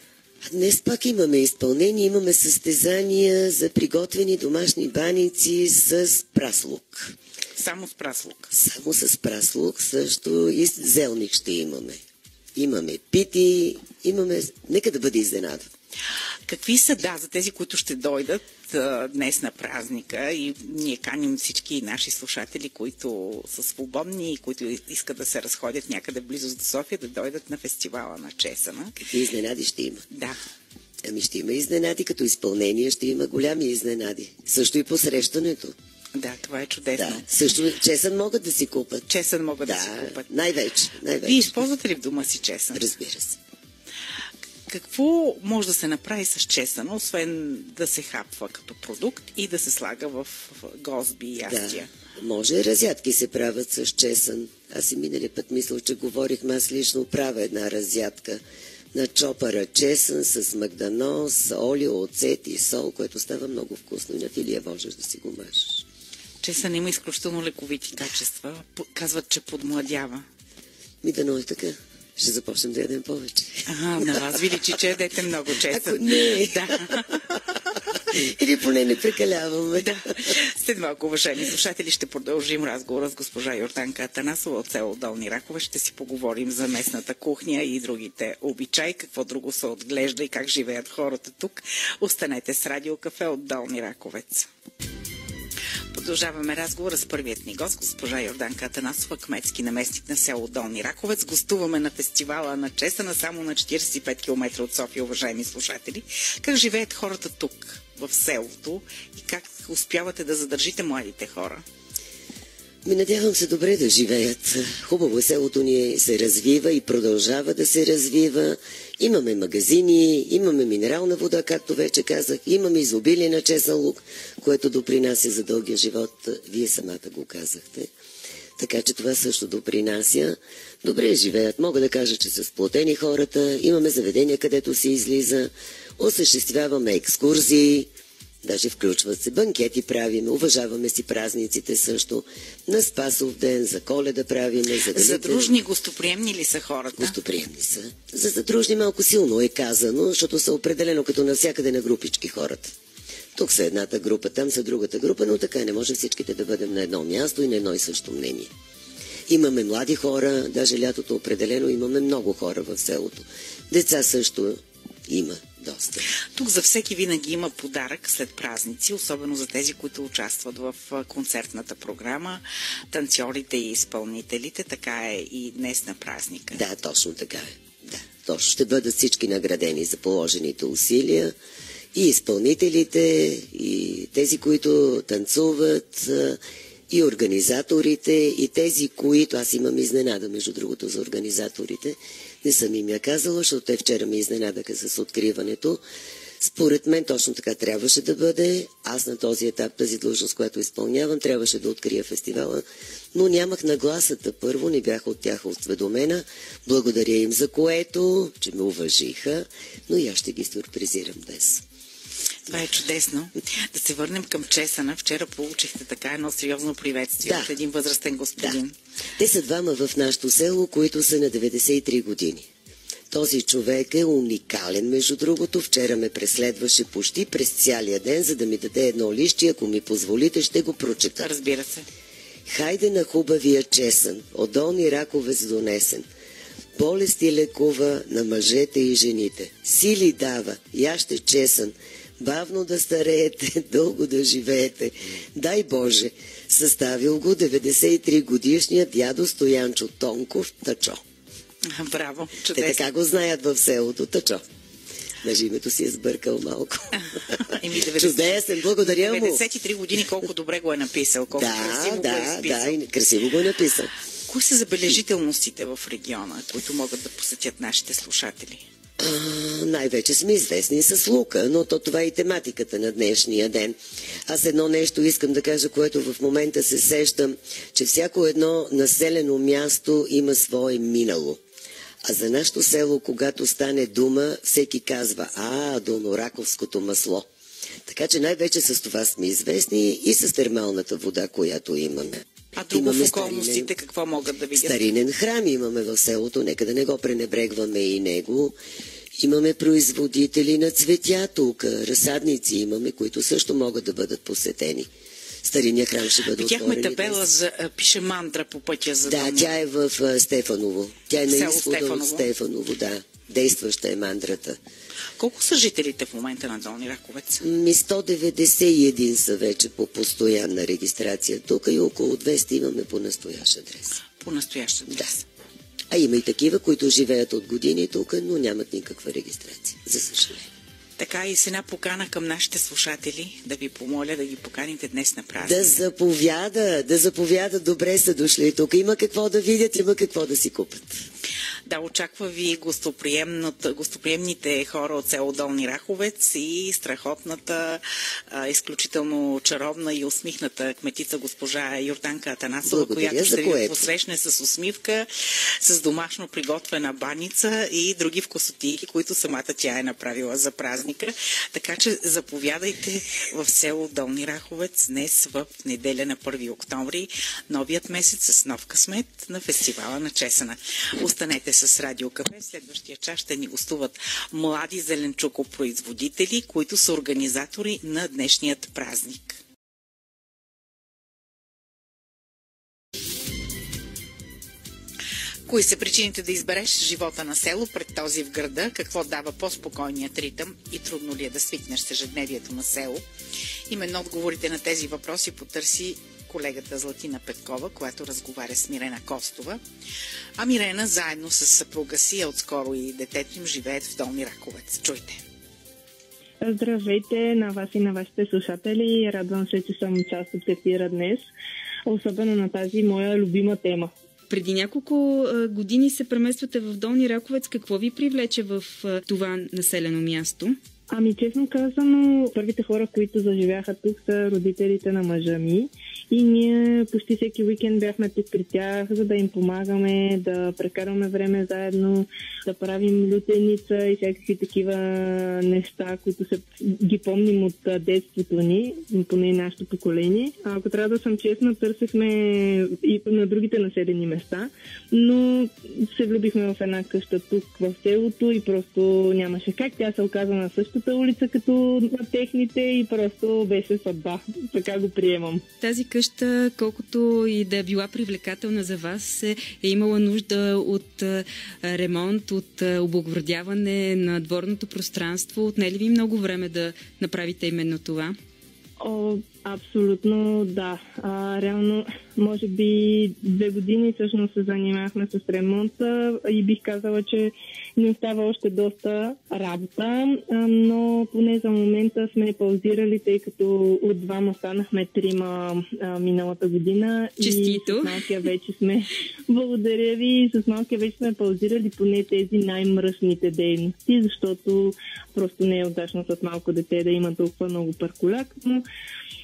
S10: Днес пак имаме изпълнение, имаме състезания за приготвени домашни баници с праслук.
S7: Само с праслук?
S10: Само с праслук, също и зелник ще имаме. Имаме пити, нека да бъде изненада.
S7: Какви са, за тези, които ще дойдат днес на празника, и ние каним всички наши слушатели, които са свободни и които искат да се разходят някъде близо до София, да дойдат на фестивала на Чесъна.
S10: Какви изненади ще има?
S7: Да.
S10: Ще има изненади, като изпълнение ще има голями изненади. Също и посрещането.
S7: Да, това е чудесно.
S10: Да, също чесън могат да си купат.
S7: Чесън могат да си купат.
S10: Най-вече.
S7: Вие използвате ли в дома си чесън?
S10: Разбира се.
S7: Какво може да се направи с чесъна, освен да се хапва като продукт и да се слага в гозби и ястия?
S10: Да, може. Разядки се правят с чесън. Аз и миналия път мисля, че говорихме, аз лично правя една разядка на чопара чесън с магданоз, олио, оцет и сол, което става много вкусно. И на филия можеш да си го мажеш.
S7: Чесън има изключително лековити качества. Казват, че подмладява.
S10: Дано е така. Ще започнем да ядем повече.
S7: На вас ви личи, че ядете много чесън.
S10: Ако не.
S7: Да.
S10: Или поне не прекаляваме.
S7: Да. След малко, уважаеми слушатели, ще продължим разговора с госпожа Йорданка Атанасова от село Долни Ракове. Ще си поговорим за местната кухня и другите обичаи, какво друго се отглежда и как живеят хората тук. Останете с Радио Кафе от Долни Раковец. Продължаваме разговора с първият ни гост, госпожа Йорданка Атанасова, кметски наместник на село Долни Раковец. Гостуваме на фестивала на Чесъна, само на 45 км от София, уважаеми слушатели. Как живеят хората тук, в селото, и как успявате да задържите младите хора?
S10: Надявам се добре да живеят. Хубаво, селото ни се развива и продължава да се развива. Имаме магазини, имаме минерална вода, както вече казах, имаме изобилие на чесън лук, което допринася за дългия живот. Вие самата го казахте. Така че това също допринася. Добре живеят. Мога да кажа, че са сплотени хората. Имаме заведения, където се излиза. Осъществяваме екскурзии. Даже включват се банкети правиме, уважаваме си празниците също. На Спасов ден, за Коледа правиме.
S7: Задружни, гостоприемни ли са хората?
S10: Гостоприемни са. За задружни малко силно е казано, защото са определено като навсякъде на групички хората. Тук са едната група, там са другата група, но така не може всичките да бъдем на едно място и на едно и също мнение. Имаме млади хора, даже лятото определено имаме много хора в селото. Деца също има доста.
S7: Тук за всеки винаги има подарък след празници, особено за тези, които участват в концертната програма, танцорите и изпълнителите. Така е и днес на празника.
S10: Да, точно така е. Да, точно. Ще бъдат всички наградени за положените усилия. И изпълнителите, и тези, които танцуват, и организаторите, и тези, които... Аз имам изненада, между другото, за организаторите. Не съм им я казала, защото те вчера ме изненадаха с откриването. Според мен точно така трябваше да бъде. Аз на този етап, тази длъжност, която изпълнявам, трябваше да открия фестивала, но нямах нагласата. Първо, не бях от тях осведомена. Благодаря им за което, че ме уважиха, но и аз ще ги сюрпризирам днес.
S7: Това е чудесно. Да се върнем към чесъна. Вчера получихте така едно сериозно приветствие от един възрастен господин.
S10: Да. Те са двама в нашото село, които са на 93 години. Този човек е уникален, между другото. Вчера ме преследваше почти през цялия ден, за да ми даде едно лище. Ако ми позволите, ще го прочета.
S7: Разбира се.
S10: Хайде на хубавия чесън, от Долни Раковец донесен. Болести лекува на мъжете и жените. Сили дава, яще чесън. Бавно да стареете, дълго да живеете. Дай Боже, съставил го 93 годишният дядо Стоянчо Тонков Тъчо.
S7: Браво, чудесно.
S10: Те така го знаят в селото Тъчо. Даже името си е сбъркал малко. Чудесен, благодаря му.
S7: 93 години, колко добре го е написал, колко красиво го е изписал.
S10: Да, и красиво го е написал.
S7: Кои са забележителностите в региона, които могат да посетят нашите слушатели?
S10: Най-вече сме известни с лука, но това е и тематиката на днешния ден. Аз едно нещо искам да кажа, което в момента се сещам, че всяко едно населено място има свое минало. А за нашето село, когато стане дума, всеки казва, долнораковското масло. Така че най-вече с това сме известни и с термалната вода, която имаме.
S7: А друго в околностите какво могат да видят?
S10: Старинен храм имаме в селото, нека да не го пренебрегваме и него. Имаме производители на цветя тук, разсадници имаме, които също могат да бъдат посетени. Стариния храм ще бъде отворен.
S7: Видяхме табела, пише мантра по пътя за
S10: Да, тя е в Стефаново. Тя е на изхода от Стефаново, да. Действаща е мантрата.
S7: Колко са жителите в момента на Долни Раковец?
S10: 191 са вече по постоянна регистрация тук и около 200 имаме по настоящ адрес.
S7: По настоящ адрес?
S10: Да. А има и такива, които живеят от години тук, но нямат никаква регистрация, за съжаление.
S7: Така и с една покана към нашите слушатели, да ви помоля да ги поканите днес на празник.
S10: Да заповяда, добре са дошли тук. Има какво да видят, има какво да си купят.
S7: Да, очаква ви гостоприемните хора от село Долни Раховец и страхотната, изключително чаровна и усмихната кметица госпожа Йорданка Атанасова, която ще ви посрещне с усмивка, с домашно приготвена баница и други вкусотики, които самата тя е направила за празника. Така че заповядайте в село Долни Раховец днес в неделя на 1 октомври, новият месец с нов късмет на фестивала на чесъна. Останете с Радио Кафе. В следващия час ще ни гостуват млади зеленчукопроизводители, които са организатори на днешният празник. Кои са причините да избереш живота на село пред този в града? Какво дава по-спокойният ритъм и трудно ли е да свикнеш с ежедневието на село? Именно отговорите на тези въпроси потърси колегата Златина Петкова, която разговаря с Мирена Костова. А Мирена заедно с съпруга си, а отскоро и детето им живеят в Долни Раковец. Чуйте!
S11: Здравейте на вас и на вашите слушатели. Радвам се, че съм част от ефира днес. особено на тази моя любима тема.
S12: Преди няколко години се премествате в Долни Раковец. Какво ви привлече в това населено място?
S11: Ами, честно казано, първите хора, които заживяха тук, са родителите на мъжа ми. И ние почти всеки уикенд бяхме тук при тях, за да им помагаме, да прекарваме време заедно, да правим лютеница и всякакви такива неща, които ги помним от детството ни, поне нашето поколение. Ако трябва да съм честна, търсехме и на другите населени места, но се влюбихме в една къща тук в селото и просто нямаше как. Тя се оказа на същата улица като на техните и просто беше съдба. Така го приемам.
S12: Тази къща, колкото и да е била привлекателна за вас, е имала нужда от ремонт, от облагородяване на дворното пространство. Отне ли ви много време да направите именно това?
S11: Абсолютно да. Реално, може би 2 години всъщност се занимахме с ремонта и бих казала, че ни остава още доста работа, но поне за момента сме паузирали, тъй като от 2 станахме 3 миналата година.
S12: Честито!
S11: И с малкия вече сме... Благодаря ви! С малкия вече сме паузирали поне тези най-мръсните дейности, защото просто не е удачно с малко дете да има толкова много парколяк, но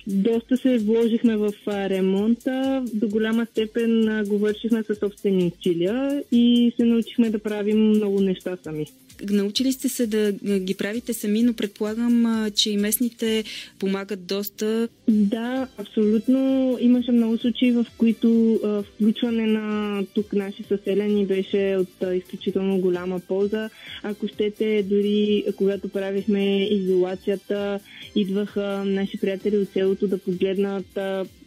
S11: доста се вложихме в ремонта. До голяма степен го вършихме със собствени усилия и се научихме да правим много неща сами.
S12: Научили сте се да ги правите сами, но предполагам, че и местните помагат доста.
S11: Да, абсолютно. Имаше много случаи, в които включване на тук наши съселени беше от изключително голяма полза. Ако щете, дори когато правихме изолацията, идваха наши приятели от селото да погледнат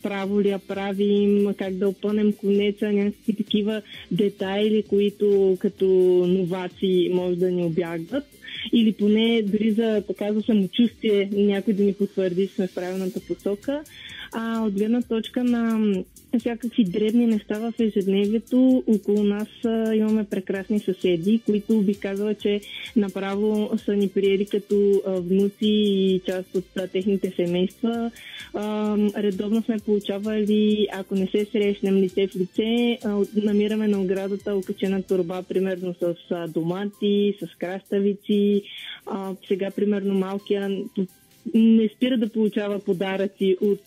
S11: право ли я правим, как да опънем конеца, някакви такива детайли, които като новаци може да ни обягват. Или поне дори за самочувствие някой да ни потвърди, че сме в правилната посока. От гледна точка на всякакви дребни неща в ежедневието, около нас имаме прекрасни съседи, които бих казала, че направо са ни приели като внуци и част от техните семейства. Редовно сме получавали, ако не се срещнем лице в лице, намираме на оградата окачена торба, примерно с домати, с краставици. Сега, примерно, малкия не спира да получава подаръци от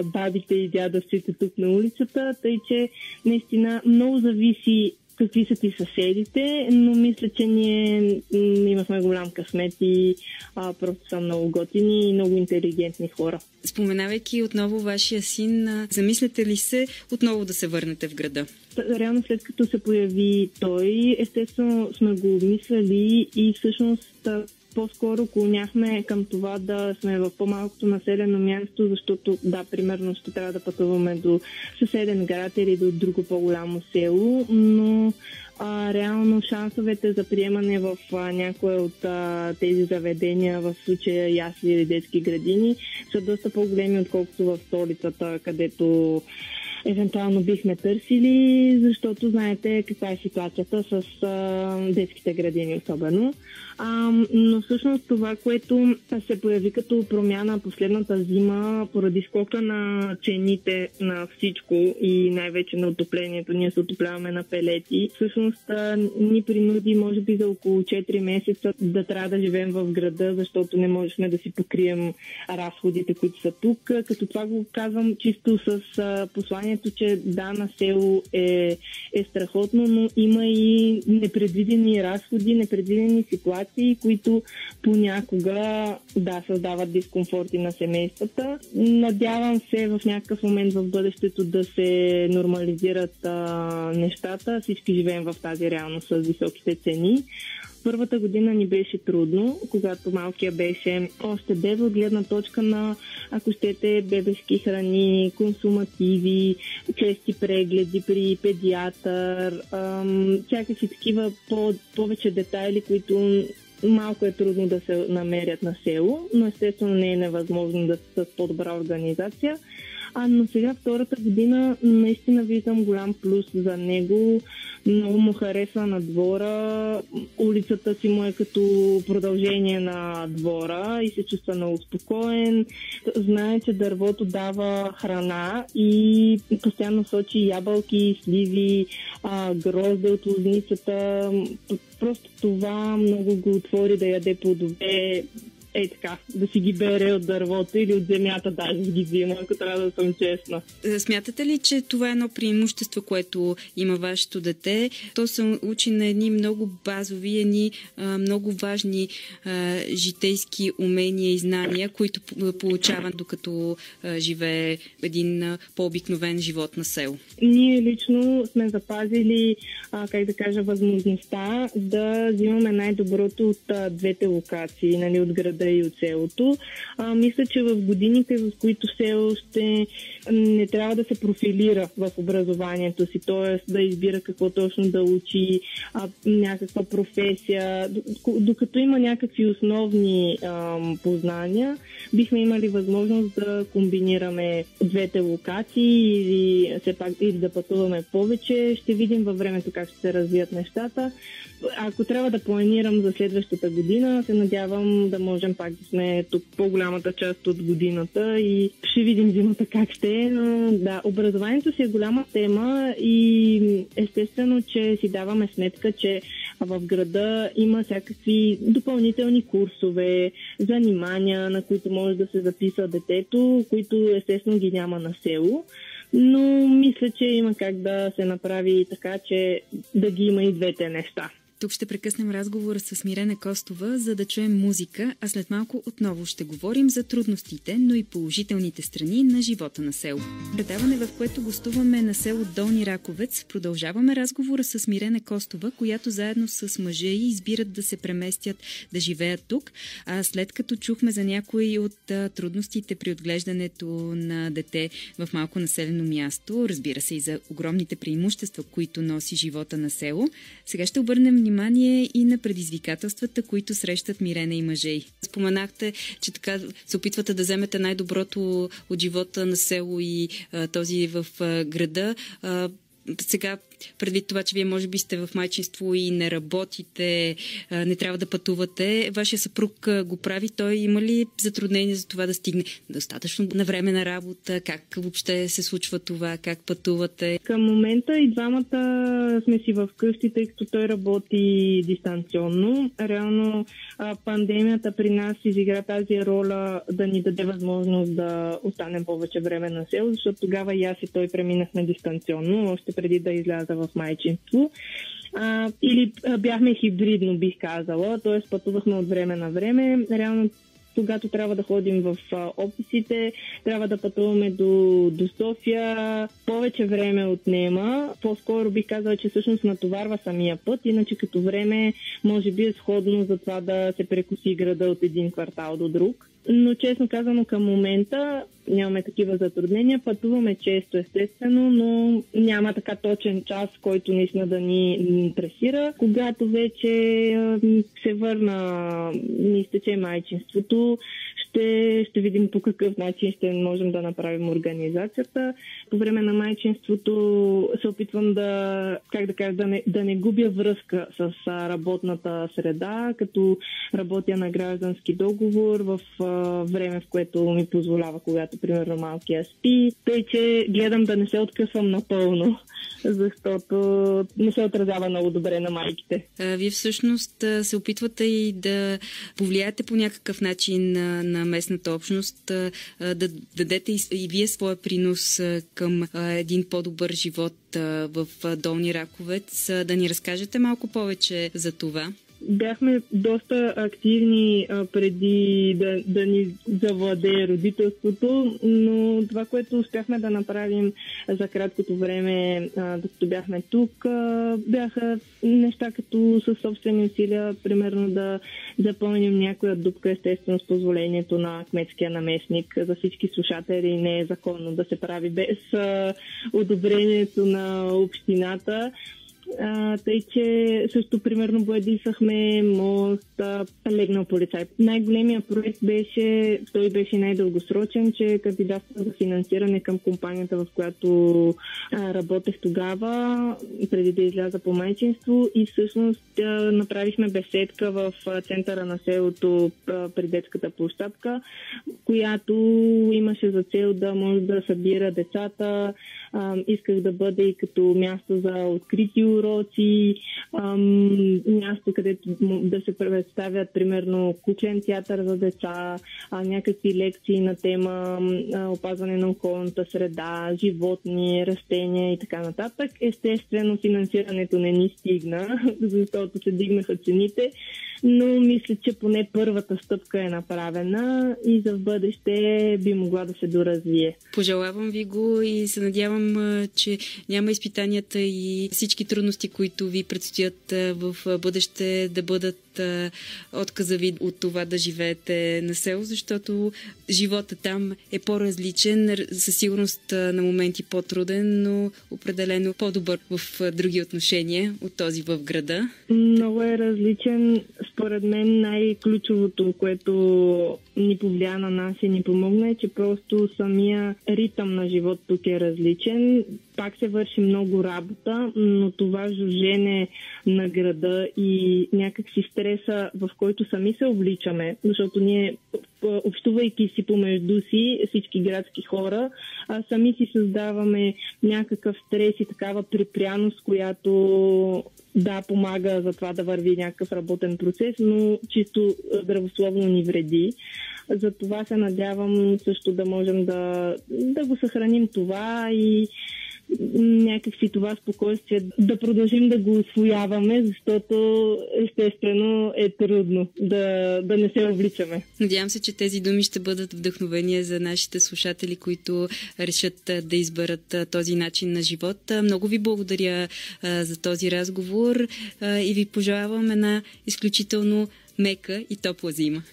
S11: бабите и дядовците тук на улицата, тъй че наистина много зависи какви са ти съседите, но мисля, че ние имахме голям късмет и просто са много готини и много интелигентни хора.
S12: Споменавайки отново вашия син, замисляте ли се отново да се върнете в града?
S11: Реално след като се появи той, естествено сме го обмисляли и всъщност по-скоро клоняхме към това да сме в по-малкото населено място, защото да, примерно ще трябва да пътуваме до съседен град или до друго по-голямо село, но реално шансовете за приемане в някое от тези заведения, в случая ясли или детски градини, са доста по-големи, отколкото в столицата, където евентуално бихме търсили, защото знаете каква е ситуацията с детските градини особено. Но всъщност това, което се появи като промяна последната зима, поради скока на цените на всичко и най-вече на отоплението, ние се отопляваме на пелети, всъщност ни принуди може би за около 4 месеца да трябва да живеем в града, защото не можем да си покрием разходите, които са тук. Като това го казвам чисто с посланието, че да, на село е страхотно, но има и непредвидени разходи, непредвидени ситуации, които понякога създават дискомфорти на семействата. Надявам се в някакъв момент в бъдещето да се нормализират нещата. Всички живеем в тази реалност с високите цени. Първата година ни беше трудно, когато малкия беше още бебе, от гледна точка на, ако щете, бебешки храни, консумативи, чести прегледи при педиатър, всякакви такива повече детайли, които малко е трудно да се намерят на село, но естествено не е невъзможно да с по-добра организация. Но сега втората година наистина виждам голям плюс за него. Много му харесва на двора. Улицата си му е като продължение на двора и се чувства много спокоен. Знае, че дървото дава храна и постоянно сочи ябълки, сливи, грозде от лозницата. Просто това много го отвори да яде плодове. Така, да си ги бере от дървото или от земята, даже да ги взима, ако трябва да съм честна.
S12: Смятате ли, че това е едно преимущество, което има вашето дете? То се учи на едни много базови, едни много важни житейски умения и знания, които получава докато живее един по-обикновен живот на село.
S11: Ние лично сме запазили, възможността да взимаме най-доброто от двете локации, нали, от града и от селото. Мисля, че в годините, в които все още не трябва да се профилира в образованието си, т.е. да избира какво точно да учи, някаква професия, докато има някакви основни познания, бихме имали възможност да комбинираме двете локации или да пътуваме повече. Ще видим във времето как ще се развият нещата. Ако трябва да планирам за следващата година, се надявам да можем пак да сме тук по-голямата част от годината и ще видим зимата как ще е. Но да, образованието си е голяма тема и естествено, че си даваме сметка, че в града има всякакви допълнителни курсове, занимания, на които може да се записва детето, които естествено ги няма на село. Но мисля, че има как да се направи така, че да ги има и двете неща.
S12: Тук ще прекъснем разговора с Мирена Костова, за да чуем музика, а след малко отново ще говорим за трудностите, но и положителните страни на живота на село. Предаване, в което гостуваме на село Долни Раковец, продължаваме разговора с Мирена Костова, която заедно с мъжа ѝ избират да се преместят, да живеят тук. А след като чухме за някои от трудностите при отглеждането на дете в малко населено място, разбира се и за огромните преимущества, които носи живота на село, сега ще обърнем внимание и на предизвикателствата, които срещат Мирена и мъжа й. Споменахте, че така се опитвате да вземете най-доброто от живота на село и този в града. Сега, предвид това, че вие може би сте в майчинство и не работите, не трябва да пътувате, вашия съпруг го прави, той има ли затруднение за това да стигне достатъчно на време на работа? Как въобще се случва това? Как пътувате?
S11: Към момента и двамата сме си в къщи, тъй като той работи дистанционно. Реално пандемията при нас изигра тази роля да ни даде възможност да останем повече време на село, защото тогава и аз и той преминахме дистанционно, още преди да изляза в майчинство. Или бяхме хибридно, бих казала, т.е. пътувахме от време на време. Реално, когато трябва да ходим в офисите, трябва да пътуваме до София. Повече време отнема. По-скоро бих казала, че всъщност натоварва самия път, иначе като време може би е сходно за това да се прекоси града от един квартал до друг. Но честно казано, към момента нямаме такива затруднения. Пътуваме често, естествено, но няма така точен час, който наистина да ни интересира. Когато вече се върна, ни изтече майчинството, ще видим по какъв начин ще можем да направим организацията. По време на майчинството се опитвам да не губя връзка с работната среда, като работя на граждански договор в време, в което ми позволява, когато примерно малкия спи. Тъй, че гледам да не се откъсвам напълно, защото не се отразява много добре на майките.
S12: Вие всъщност се опитвате и да повлияете по някакъв начин на местната общност, да дадете и вие своя принос към един по-добър живот в Долни Раковец. Да ни разкажете малко повече за това.
S11: Бяхме доста активни преди да ни завладее родителството, но това, което успяхме да направим за краткото време, докато бяхме тук, бяха неща като със собствени усилия, примерно да запълним някоя дупка, естествено с позволението на кметския наместник. За всички слушатели не е законно да се прави без одобрението на общината. Тъй, че също примерно боядисахме мост, легнал полицай. Най-големият проект беше, той беше най-дългосрочен, че кандидатствах за финансиране към компанията, в която работех тогава, преди да изляза по майчинство, и всъщност направихме беседка в центъра на селото при детската площадка, която имаше за цел да може да събира децата. Исках да бъде и като място за открити уроци, място, където да се представят примерно куклен театър за деца, някакви лекции на тема опазване на околната среда, животни, растения и така нататък. Естествено, финансирането не ни стигна, защото се дигнаха цените, но мисля, че поне първата стъпка е направена и за в бъдеще би могла да се доразвие.
S12: Пожелавам ви го и се надявам, че няма изпитанията и всички трудности, които ви предстоят в бъдеще, да бъдат отказа ви от това да живеете на село, защото живота там е по-различен, със сигурност на моменти по-труден, но определено по-добър в други отношения от този в града.
S11: Много е различен. Според мен най-ключовото, което ни повлия на нас и ни помогна, е, че просто самия ритъм на живот тук е различен. Пак се върши много работа, но това жужене на града и някакси стреса, в който сами се обличаме, защото ние, общувайки си помежду си, всички градски хора, сами си създаваме някакъв стрес и такава припряност, която да, помага за това да върви някакъв работен процес, но чисто здравословно ни вреди. Затова се надявам също да можем да го съхраним това и някакси това спокойствие да продължим да го усвояваме, защото естествено е трудно да не се увличаме.
S12: Надявам се, че тези думи ще бъдат вдъхновение за нашите слушатели, които решат да изберат този начин на живот. Много ви благодаря за този разговор и ви пожелавам една изключително мека и топла зима.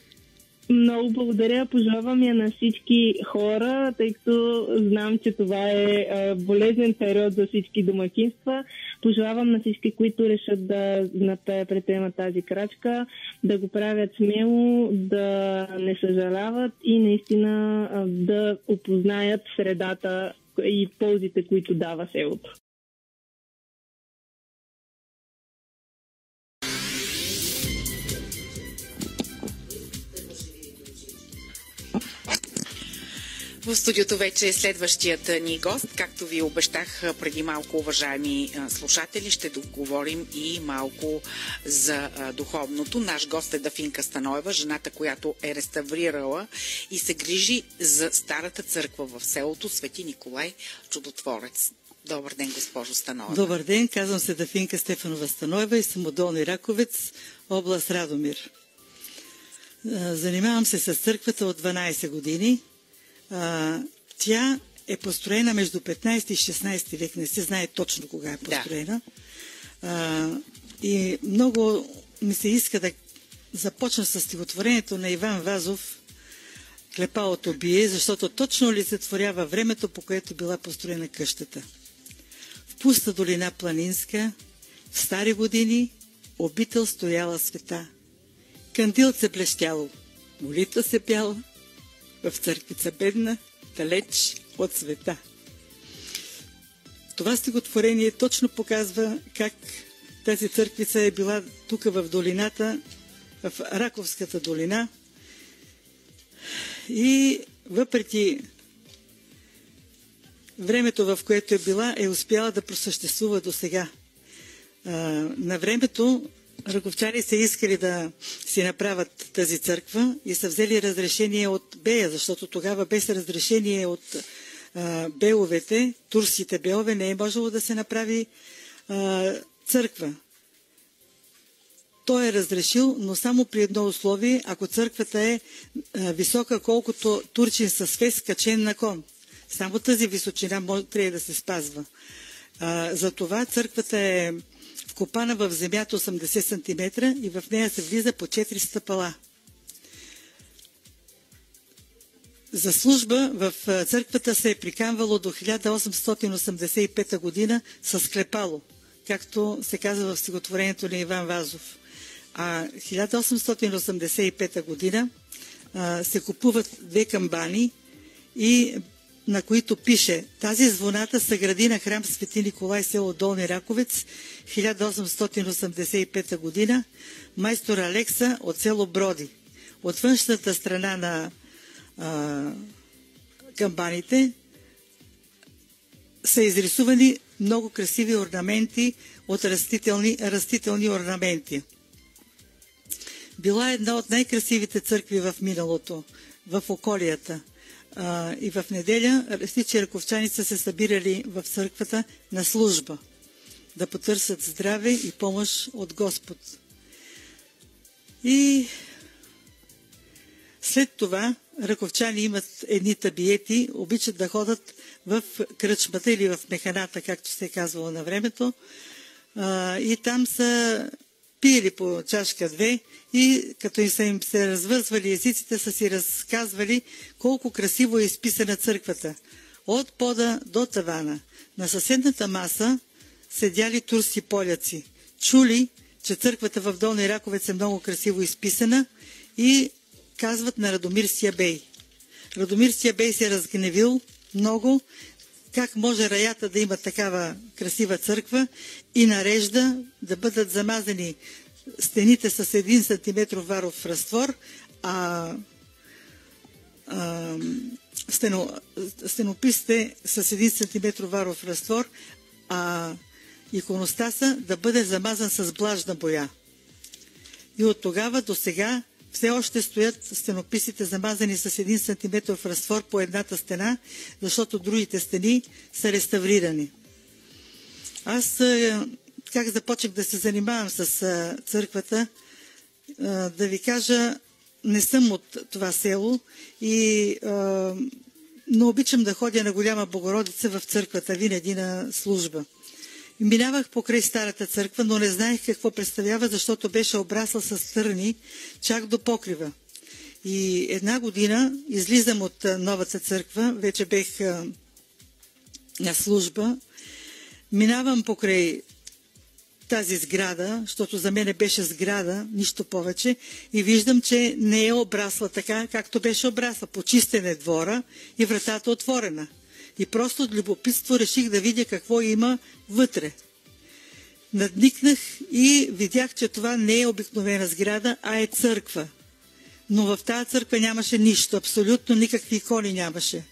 S11: Много благодаря. Пожелавам я на всички хора, тъй като знам, че това е болезнен период за всички домакинства. Пожелавам на всички, които решат да предприемат тази крачка, да го правят смело, да не съжаляват и наистина да опознаят средата и ползите, които дава селото.
S7: В студиото вече е следващият ни гост. Както ви обещах преди малко, уважаеми слушатели, ще договорим и малко за духовното. Наш гост е Дафинка Станоева, жената, която е реставрирала и се грижи за старата църква в селото Свети Николай Чудотворец. Добър ден, госпожо Станоева.
S13: Добър ден, казвам се Дафинка Стефанова Станоева и съм от Долни Раковец, област Радомир. Занимавам се с църквата от 12 години. Тя е построена между 15 и 16 век, не се знае точно кога е построена. Да. И много ми се иска да започна с стихотворението на Иван Вазов "Клепалото бие", защото точно олицетворява времето, по което била построена къщата. В пуста долина планинска, в стари години, обител стояла света. Кандилце блещяло, молитва се пяла, в църквица бедна, далеч от света. Това стихотворение точно показва как тази църквица е била тук в долината, в Раковската долина. И въпреки времето, в което е била, е успяла да просъществува до сега. На времето раковчани са искали да си направят тази църква и са взели разрешение от бея, защото тогава без разрешение от беловете, турските белове, не е можело да се направи църква. Той е разрешил, но само при едно условие, ако църквата е висока, колкото турчин с фес качен на кон. Само тази височина трябва да се спазва. Затова църквата е вкопана в земята 80 см и в нея се влиза по 4 стъпала. За служба в църквата се е приканвало до 1885 година с клепало. както се казва в стихотворението на Иван Вазов. А 1885 година се купуват 2 камбани, и на които пише: тази звоната съгради на храм Свети Николай, село Долни Раковец, 1885 година, майстор Алекса от село Броди. От външната страна на камбаните са изрисувани много красиви орнаменти от растителни орнаменти. Била една от най-красивите църкви в миналото, в околията. И в неделя всички раковчани са се събирали в църквата на служба, да потърсят здраве и помощ от Господ. И след това раковчани имат едни табиети, обичат да ходят в кръчмата или в механата, както се е казвало на времето, и там са пиели по чашка-2 и като им се развързвали езиците, са си разказвали колко красиво е изписана църквата. От пода до тавана. На съседната маса седяли турски поляци. Чули, че църквата в Долни Раковец е много красиво изписана и казват на Радомирския бей. Радомирския бей се разгневил много, как може раята да има такава красива църква, и нарежда да бъдат замазани стените с 1 см варов разтвор, стенописите с 1 см варов разтвор, а иконостаса да бъде замазан с влажна боя. И от тогава до сега все още стоят стенописите замазани с 1 см разтвор по едната стена, защото другите стени са реставрирани. Аз как започнах да се занимавам с църквата, да ви кажа, не съм от това село, но обичам да ходя на Голяма Богородица в църквата, винаги на служба. Минавах покрай старата църква, но не знаех какво представлява, защото беше обрасла с търни чак до покрива. И една година излизам от новата църква, вече бех на служба, минавам покрай тази сграда, защото за мене беше сграда, нищо повече, и виждам, че не е обрасла така, както беше обрасла. Почистен е двора и вратата отворена. И просто от любопитство реших да видя какво има вътре. Надникнах и видях, че това не е обикновена сграда, а е църква. Но в тази църква нямаше нищо, абсолютно никакви икони нямаше.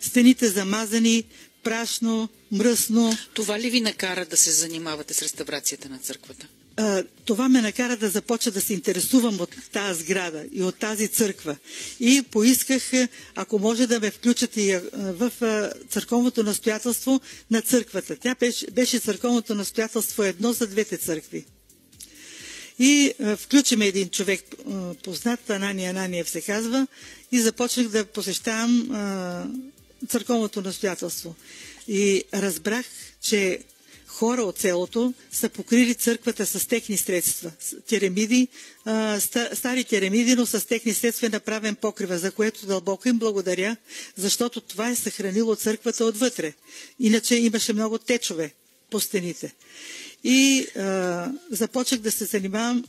S13: Стените замазани, прашно, мръсно.
S7: Това ли ви накара да се занимавате с реставрацията на църквата?
S13: Това ме накара да започна да се интересувам от тази сграда и от тази църква. И поисках, ако може да ме включат и в църковното настоятелство на църквата. Тя беше църковното настоятелство едно за двете църкви. И включиме един човек познат, Ананиев се казва, и започнах да посещавам църковното настоятелство. И разбрах, че хора от селото са покрили църквата с техни средства. Теремиди, стари теремиди, но с техни средства е направен покрива, за което дълбоко им благодаря, защото това е съхранило църквата отвътре. Иначе имаше много течове по стените. И започнах да се занимавам,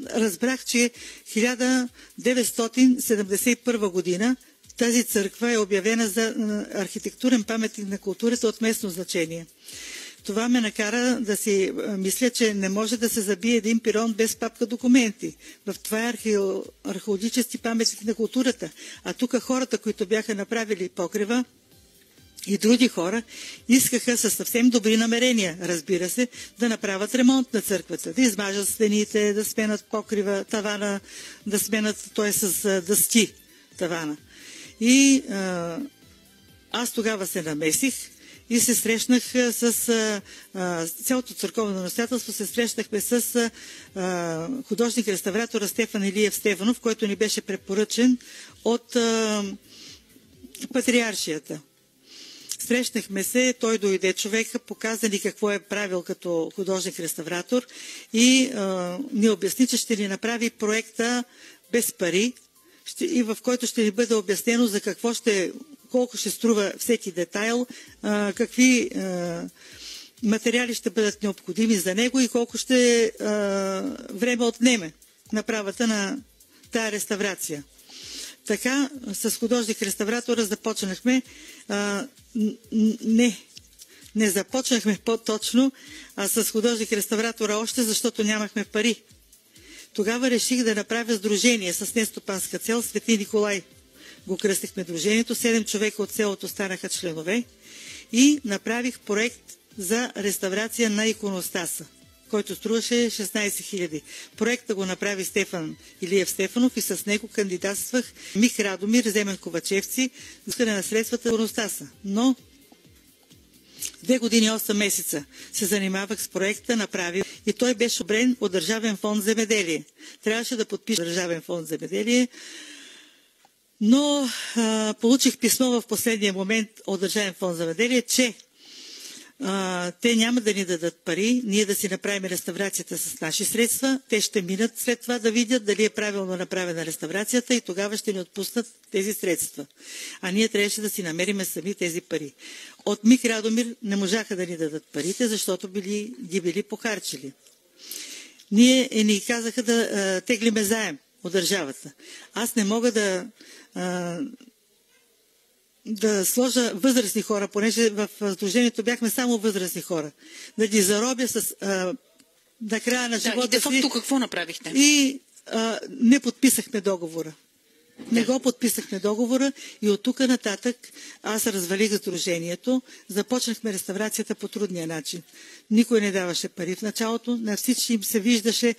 S13: разбрах, че 1971 година тази църква е обявена за архитектурен паметник на културата от местно значение. Това ме накара да си мисля, че не може да се забие един пирон без папка документи. В това е археологически паметник на културата. А тук хората, които бяха направили покрива, и други хора искаха със съвсем добри намерения, разбира се, да направят ремонт на църквата, да измажат стените, да сменят покрива, тавана, да сменят, т.е. с дъски тавана. И аз тогава се намесих и се срещнах с цялото църковно настоятелство, се срещнахме с художник-реставратора Стефан Илиев Стефанов, който ни беше препоръчен от патриаршията. Срещнахме се, той дойде човека, показа ни какво е правил като художник-реставратор и ни обясни, че ще ни направи проекта без пари, и в който ще ни бъде обяснено за колко ще струва всеки детайл, какви материали ще бъдат необходими за него и колко ще време отнеме направата на тая реставрация. Така, с художник-реставратора започнахме, не започнахме по-точно, а с художник-реставратора още, защото нямахме пари. Тогава реших да направя сдружение с нестопанска цел Свети Николай. Го кръстихме дружението, 7 човека от селото станаха членове и направих проект за реставрация на иконостаса, който струваше 16 000. Проекта го направи Стефан Илиев Стефанов и с него кандидатствах Мих Радомир, Земен Ковачевци, за на средствата иконостаса. Но 2 години 8 месеца се занимавах с проекта, направих и той беше одобрен от Държавен фонд земеделие. Трябваше да подпиша Държавен фонд земеделие, но получих писмо в последния момент от Държавен фонд земеделие, че те няма да ни дадат пари, ние да си направим реставрацията с наши средства, те ще минат след това да видят дали е правилно направена реставрацията и тогава ще ни отпуснат тези средства. А ние трябваше да си намериме сами тези пари. От Мих Радомир не можаха да ни дадат парите, защото ги били похарчили. Ни казаха да теглиме заем от държавата. Аз не мога да сложа възрастни хора, понеже в сдружението бяхме само възрастни хора. Да ги заробя на края на живота си.
S7: И де факто какво направихте?
S13: И не подписахме договора. Не го подписахме договора и от тук нататък аз развалих сдружението. Започнахме реставрацията по трудния начин. Никой не даваше пари в началото. На всички им се виждаше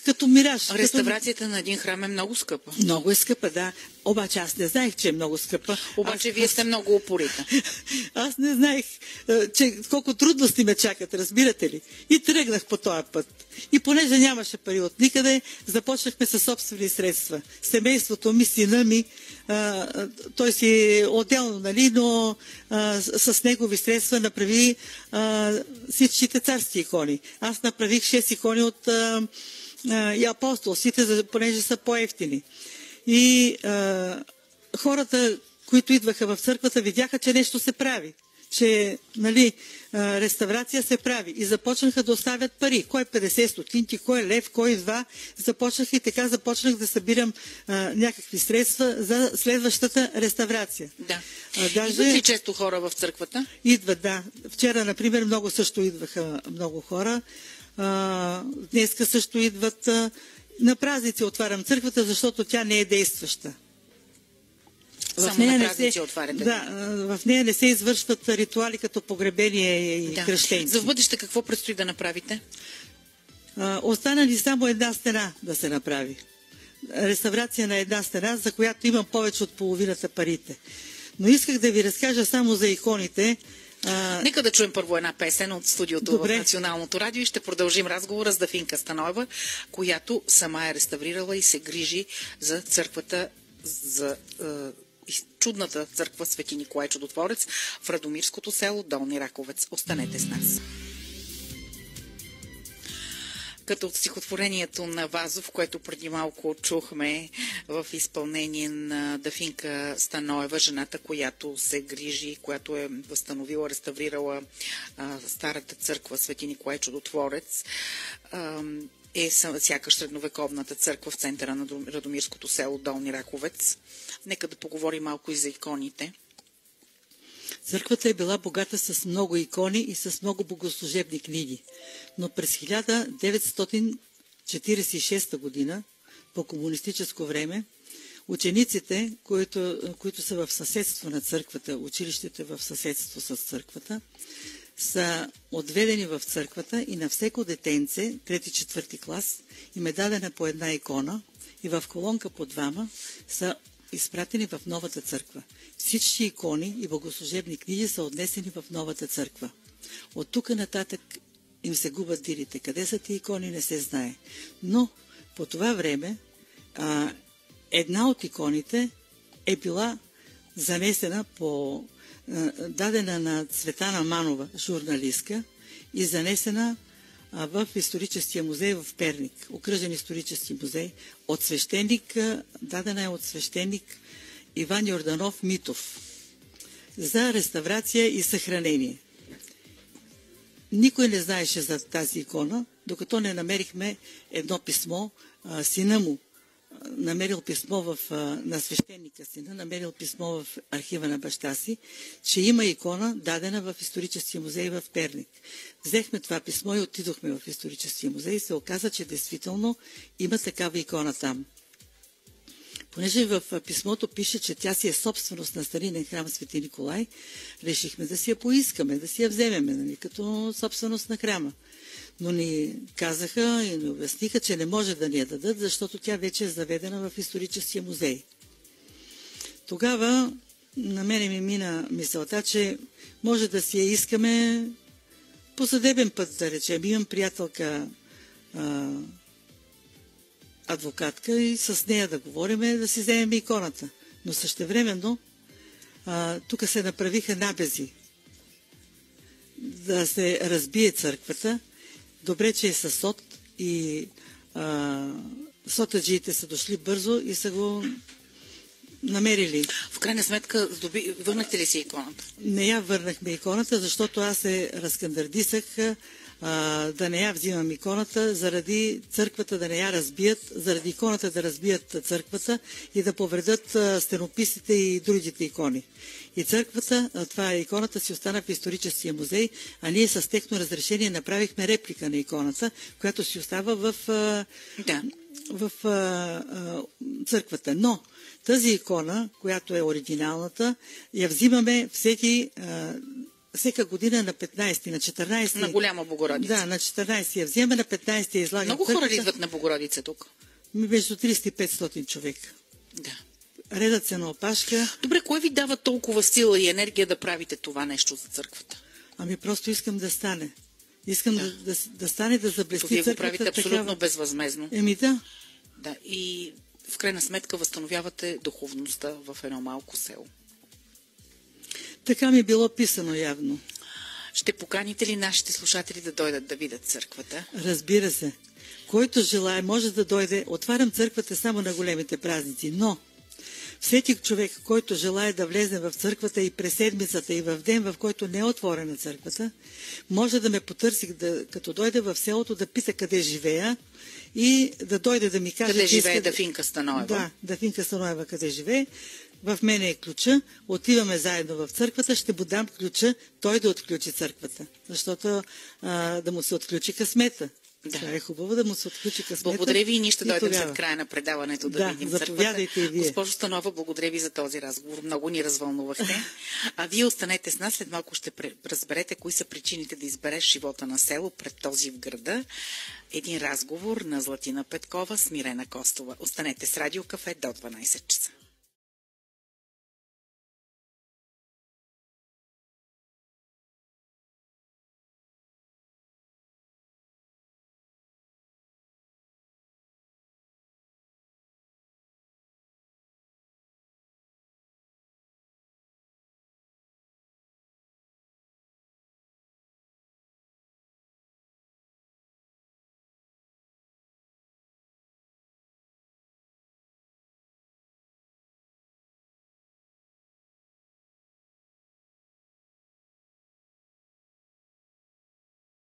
S13: като мираж.
S7: Реставрацията на един храм е много скъпа.
S13: Много е скъпа, да. Обаче аз не знаех, че е много скъпа.
S7: Обаче вие сте много упорита.
S13: Аз не знаех, че колко трудности ме чакат, разбирате ли? И тръгнах по този път. И понеже нямаше пари от никъде, започнахме със собствени средства. Семейството ми, сина ми, той си е отделно, нали, но с негови средства направи всичките царски икони. Аз направих 6 икони от и апостолсите, понеже са по-евтини. И хората, които идваха в църквата, видяха, че нещо се прави. Че, нали, реставрация се прави. И започнаха да оставят пари. Кой 50 стотинки, кой лев, кой 2. Започнах и така започнах да събирам някакви средства за следващата реставрация.
S7: Да. Идват ли често хора в църквата?
S13: Идват, да. Вчера, например, също идваха много хора. Днеска също идват. На празници отварям църквата, защото тя не е действаща.
S7: Само на празници отваряте?
S13: Да, в нея не се извършват ритуали като погребение и кръщенци.
S7: За в бъдеще какво предстои да направите?
S13: Остана ни само една стена да се направи. Реставрация на една стена, за която имам повече от половината парите. Но исках да ви разкажа само за иконите.
S7: Нека да чуем първо една песен от студиото в Националното радио и ще продължим разговора с Дафинка Станоева, която сама е реставрирала и се грижи за църквата, за чудната църква Свети Николай Чудотворец в Радомирското село Долни Раковец. Останете с нас. Като от стихотворението на Вазов, което преди малко чухме в изпълнение на Дафинка Станоева, жената, която се грижи, която е възстановила, реставрирала старата църква Свети Николай Чудотворец, е сякаш средновековната църква в центъра на Радомирското село Долни Раковец. Нека да поговорим малко и за иконите.
S13: Църквата е била богата с много икони и с много богослужебни книги. Но през 1946 година, по комунистическо време, учениците, които са в съседство на църквата, училището в съседство с църквата, са отведени в църквата и на всеко детенце, 3-4 клас, им е дадена по една икона и в колонка по 2 са изпратени в новата църква. Всички икони и богослужебни книги са отнесени в новата църква. От тук нататък им се губят дирите. Къде са ти икони, не се знае. Но по това време една от иконите е била занесена дадена на Цветана Манова, журналистка, и занесена в историческия музей в Перник, окръжен исторически музей, от свещеник, дадена е от свещеник Иван Йорданов Митов за реставрация и съхранение. никой не знаеше за тази икона, докато не намерихме едно писмо. Сина му намерил писмо на свещеника сина, намерил писмо в архива на баща си, че има икона, дадена в историческия музей в Перник. Взехме това писмо и отидохме в историческия музей и се оказа, че действително има такава икона там. Понеже в писмото пише, че тя си е собственост на старинен храм Свети Николай, решихме да си я поискаме, да си я вземеме, нали, като собственост на храма. Но ни казаха и ни обясниха, че не може да ни я дадат, защото тя вече е заведена в историческия музей. Тогава на мене ми мина мисълта, че може да си я искаме по съдебен път, да речем. Имам приятелка адвокатка и с нея да говорим, да си вземем иконата. Но същевременно тук се направиха набези да се разбие църквата. Добре, че е със сот и сотаджиите са дошли бързо и са го намерили.
S7: В крайна сметка, върнахте ли си иконата?
S13: Не я върнахме иконата, защото аз се разкандърдисах да не я взимам иконата, заради църквата да не я разбият, заради иконата да разбият църквата и да повредят стенописите и другите икони. И църквата, това иконата си остана в историческия музей, а ние с техно разрешение направихме реплика на иконата, която си остава в църквата. Но тази икона, която е оригиналната, я взимаме всека година на 15, на 14.
S7: На Голяма Богородица.
S13: Да, на 14 я взема, на 15 я излагаме.
S7: Много хора идват на Богородица тук.
S13: Между 300 и 500 човека.
S7: Да.
S13: Редат се на опашка.
S7: Добре, кое ви дава толкова сила и енергия да правите това нещо за църквата?
S13: Ами просто искам да стане. Искам да стане, да заблести църквата.
S7: Вие го правите абсолютно безвъзмездно.
S13: Да.
S7: И в крайна сметка възстановявате духовността в едно малко село.
S13: Така ми е било писано явно.
S7: Ще поканите ли нашите слушатели да дойдат да видят църквата?
S13: Разбира се. Който желае, може да дойде. Отварям църквата само на големите празници, но всеки човек, който желае да влезе в църквата и през седмицата, и в ден, в който не е отворена църквата, може да ме потърси, като дойде в селото, да пита къде живея и да дойде да ми каже...
S7: Къде живее Дафинка Станоева?
S13: Да, Дафинка Станоева къде живее. В мене е ключа, отиваме заедно в църквата, ще му дам ключа, той да отключи църквата, защото да му се отключи късмета. Да. Това е хубаво да му се отключи късмета.
S7: Благодаря ви и ние ще дойдем след края на предаването да видим църквата.
S13: И вие.
S7: Госпожо Станова, благодаря ви за този разговор. Много ни развълнувахте. А вие останете с нас. След малко ще разберете кои са причините да избереш живота на село пред този в града. Един разговор на Златина Петкова с Мирена Костова. Останете с Радио Кафе до 12 часа.